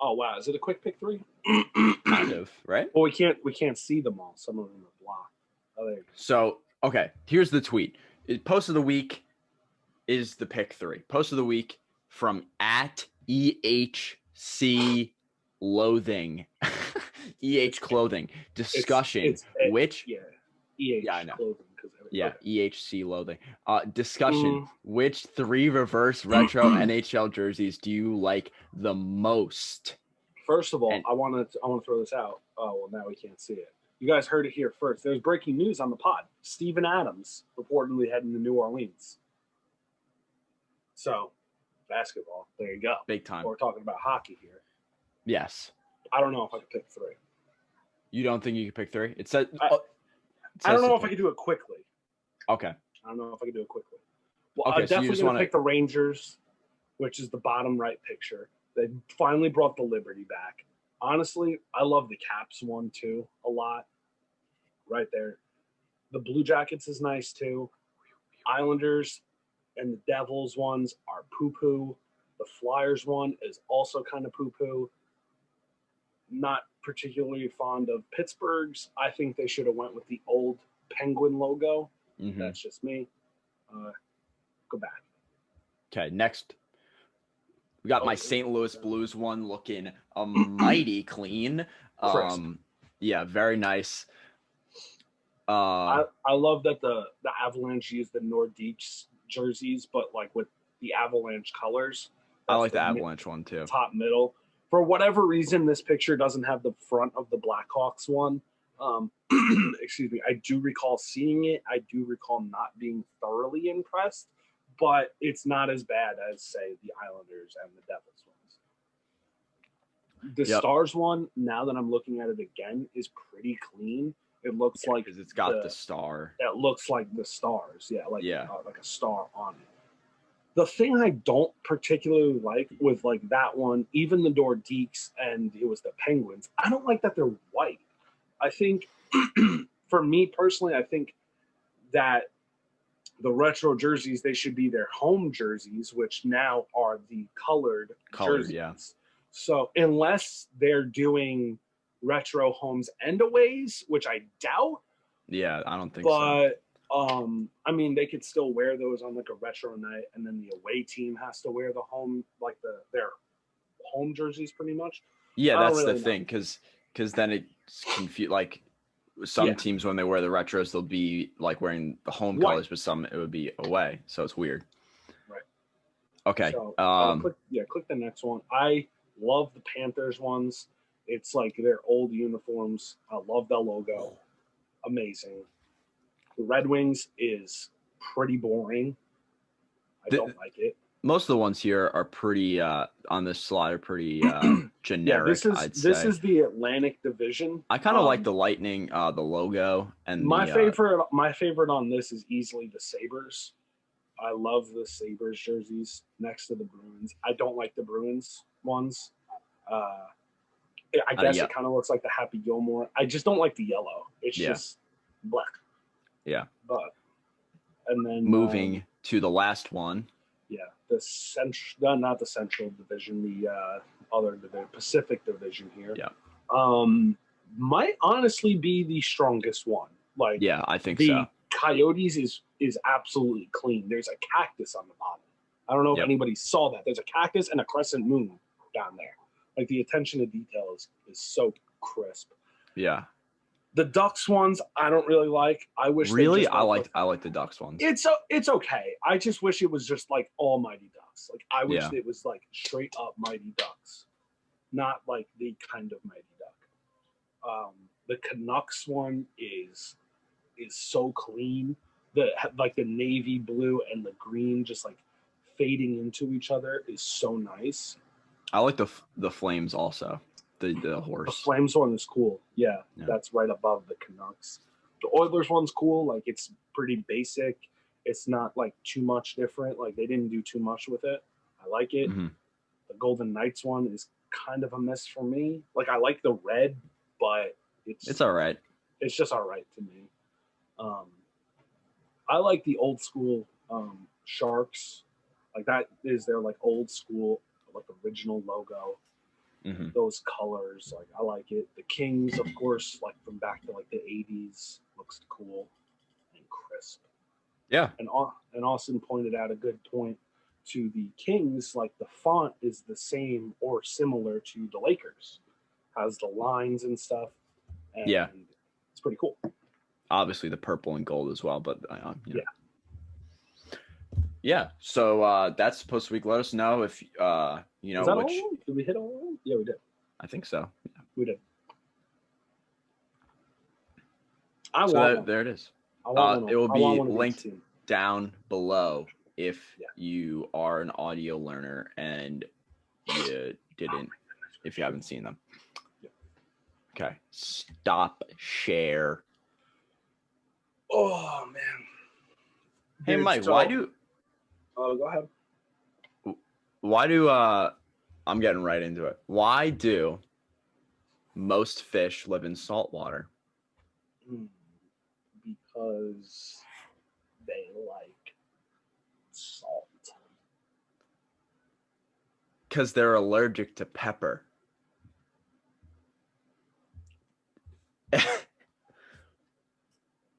Oh wow, is it a quick pick three? Kind of, right? Well, we can't see them all. Some of them are blocked. Oh, there you go. So, okay, here's the tweet. Post of the week is the pick three. Post of the week from @EHC Loathing. EH Clothing. Discussion. EH I know. Clothing. Yeah, okay. EHC Loathing. Discussion. Which 3 reverse retro NHL jerseys do you like the most? First of all, I want to throw this out. Oh, well, now we can't see it. You guys heard it here first. There's breaking news on the pod. Steven Adams reportedly heading to New Orleans. So, Basketball. There you go. Big time. We're talking about hockey here. Yes. I don't know if I could pick 3. You don't think you could pick 3? It says. I don't know if I could do it quickly. Okay. I don't know if I could do it quickly. Well, Okay, I'm definitely so going to pick the Rangers, which is the bottom right picture. They finally brought the Liberty back. Honestly, I love the Caps one too a lot. Right there. The Blue Jackets is nice too. Islanders and the Devils ones are poo-poo. The Flyers one is also kind of poo-poo. Not particularly fond of Pittsburgh's. I think they should have went with the old Penguin logo. Mm-hmm. That's just me. Go back. Okay, next. We got my St. Louis Blues one looking mighty clean. Yeah, very nice. I love that the Avalanche used the Nordiques jerseys, but like with the Avalanche colors. I like the Avalanche one too. Top middle. For whatever reason, this picture doesn't have the front of the Blackhawks one. Excuse me. I do recall seeing it. I do recall not being thoroughly impressed, but it's not as bad as, say, the Islanders and the Devils ones. The Stars one, now that I'm looking at it again, is pretty clean. It looks like because it's got the star. It looks like the stars, like a star on it. The thing I don't particularly like with like that one, even the Nordiques and it was the Penguins, I don't like that they're white. I think, for me personally, I think that the retro jerseys, they should be their home jerseys, which now are the colored jerseys. Yeah. So unless they're doing retro homes and aways, which I doubt. Yeah, I don't think so. But I mean, they could still wear those on like a retro night, and then the away team has to wear the home, like their home jerseys, pretty much. Yeah, that's really the thing, because then it's confused. Like some teams, when they wear the retros, they'll be like wearing the home colors, but some it would be away. So it's weird. Right. Okay. So, click the next one. I love the Panthers ones. It's like their old uniforms. I love their logo. Amazing. The Red Wings is pretty boring. I don't like it. Most of the ones here are pretty on this slide are pretty generic. This is the Atlantic Division. I kind of like the Lightning, the logo, and my favorite on this is easily the Sabres. I love the Sabres jerseys next to the Bruins. I don't like the Bruins ones. I guess it kind of looks like the Happy Gilmore. I just don't like the yellow. It's just black. Yeah. And then moving to the last one. Yeah, not the Central Division, the other division, Pacific Division here. Yeah. Might honestly be the strongest one. Like, yeah, I think the Coyotes is absolutely clean. There's a cactus on the bottom. I don't know if anybody saw that. There's a cactus and a crescent moon down there. Like, the attention to detail is so crisp. Yeah. The Ducks ones, I don't really like. I wish I like the Ducks ones. It's okay. I just wish it was just like all Mighty Ducks. Like, I wish it was like straight up Mighty Ducks, not like the kind of Mighty Duck. The Canucks one is so clean. The navy blue and the green just like fading into each other is so nice. I like the Flames also. The horse. The Flames one is cool. Yeah, that's right above the Canucks. The Oilers one's cool. Like, it's pretty basic. It's not like too much different. Like, they didn't do too much with it. I like it. Mm-hmm. The Golden Knights one is kind of a miss for me. Like, I like the red, but it's all right. It's just all right to me. I like the old school Sharks. Like, that is their like old school like original logo. Mm-hmm. Those colors, like, I like it. The Kings, of course, like from back to like the 80s, looks cool and crisp. Yeah. And Austin pointed out a good point to the Kings. Like, the font is the same or similar to the Lakers, has the lines and stuff. And it's pretty cool. Obviously, the purple and gold as well, but Yeah, so that's post week. Let us know if you know Is that which. All? Did we hit all of them? Yeah, we did. I think so. Yeah. We did. There it is. It will be linked down below if you are an audio learner and you didn't, if you haven't seen them. Yeah. Okay. Stop share. Oh man. Hey, Dude, Mike, go ahead. Why do I'm getting right into it. Why do most fish live in salt water? Because they like salt. Because they're allergic to pepper.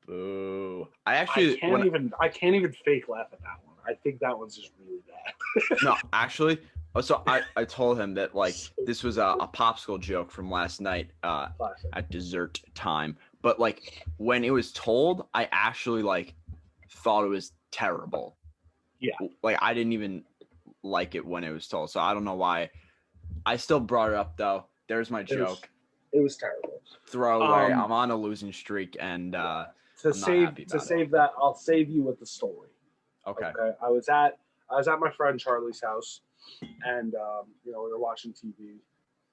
Boo. I can't even fake laugh at that one. I think that one's just really bad. No, actually, so I told him that like this was a popsicle joke from last night at dessert time. But like when it was told, I actually like thought it was terrible. Yeah. Like I didn't even like it when it was told. So I don't know why. I still brought it up though. There's my joke. It was terrible. Throwaway. I'm on a losing streak, and to save that, I'll save you with the story. Okay. I was at my friend Charlie's house, and we were watching TV,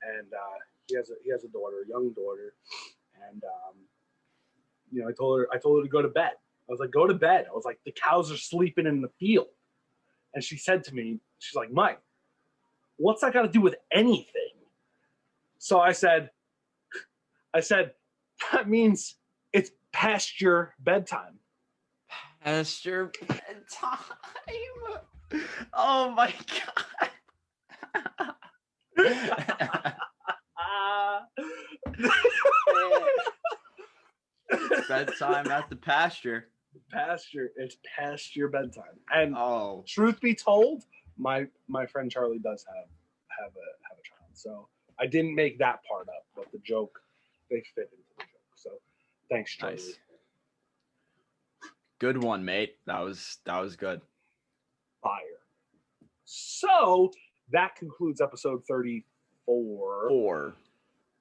and he has a daughter, a young daughter, and I told her to go to bed. I was like, go to bed. I was like, the cows are sleeping in the field, and she said to me, she's like, Mike, what's that got to do with anything? So I said, that means it's past your bedtime. Past your bedtime. Oh my god. Bedtime at the pasture. It's past your bedtime. And truth be told, my friend Charlie does have a child. So I didn't make that part up, but the joke, they fit into the joke. So thanks, Charlie. Nice. Good one, mate. That was good. Fire. So that concludes episode 34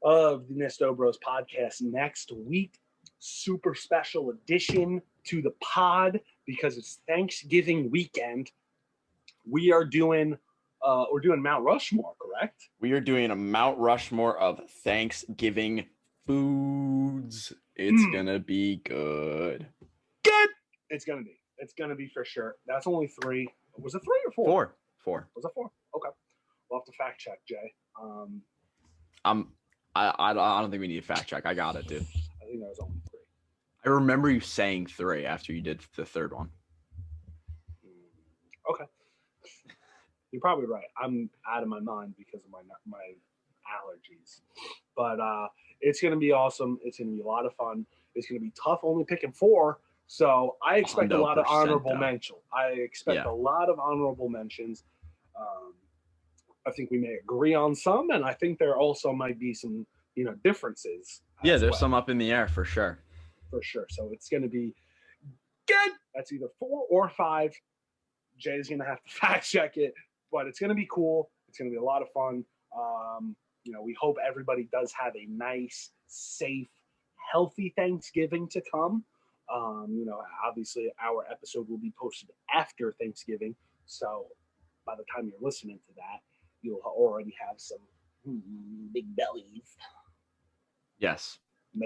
of the Nisto Bros podcast. Next week, super special edition to the pod because it's Thanksgiving weekend. We are doing Mount Rushmore, correct? We are doing a Mount Rushmore of Thanksgiving foods. It's gonna be good. It's gonna be for sure. That's only 3. Was it 3 or 4? 4. Was it 4? Okay. We'll have to fact check, Jay. I don't think we need a fact check. I got it, dude. I think that was only 3. I remember you saying 3 after you did the third one. Okay. You're probably right. I'm out of my mind because of my allergies. But it's going to be awesome. It's going to be a lot of fun. It's going to be tough only picking 4. So I expect a lot of honorable mentions. A lot of honorable mentions. I think we may agree on some, and I think there also might be some, differences. Yeah, there's some up in the air for sure. For sure. So it's going to be good. That's either 4 or 5. Jay's going to have to fact check it, but it's going to be cool. It's going to be a lot of fun. We hope everybody does have a nice, safe, healthy Thanksgiving to come. Obviously our episode will be posted after Thanksgiving. So by the time you're listening to that, you'll already have some big bellies. Yes.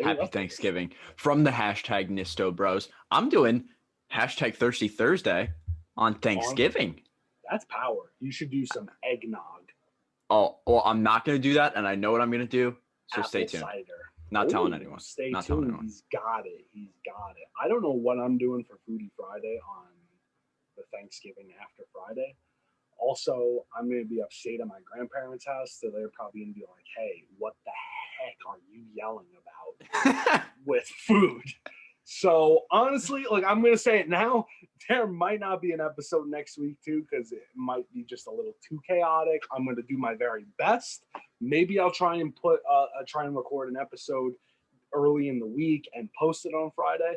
Happy Thanksgiving. From the hashtag Nisto Bros. I'm doing hashtag Thirsty Thursday on Thanksgiving. That's power. You should do some eggnog. Oh, well, I'm not going to do that, and I know what I'm going to do. So Apple stay tuned. Cider. Not telling anyone. Stay tuned. He's got it. I don't know what I'm doing for Foodie Friday on the Thanksgiving after Friday. Also, I'm going to be upstate at my grandparents' house, so they're probably going to be like, hey, what the heck are you yelling about with food? So, honestly, I'm going to say it now. There might not be an episode next week, too, because it might be just a little too chaotic. I'm going to do my very best. Maybe I'll try and record an episode early in the week and post it on Friday.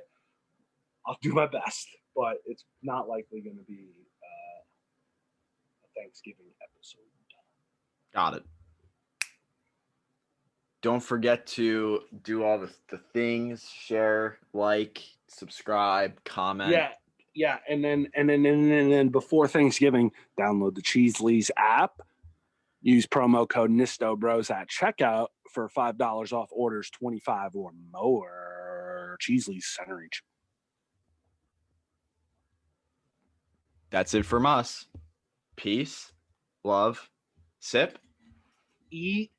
I'll do my best, but it's not likely going to be a Thanksgiving episode. Got it. Don't forget to do all the things, share, like, subscribe, comment. Yeah, Yeah, and then before Thanksgiving, download the Cheesely's app. Use promo code NISTOBROS at checkout for $5 off orders 25 or more. Cheesely's Center Each. That's it from us. Peace, love, sip, eat,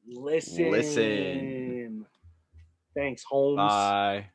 listen. Thanks, Holmes. Bye.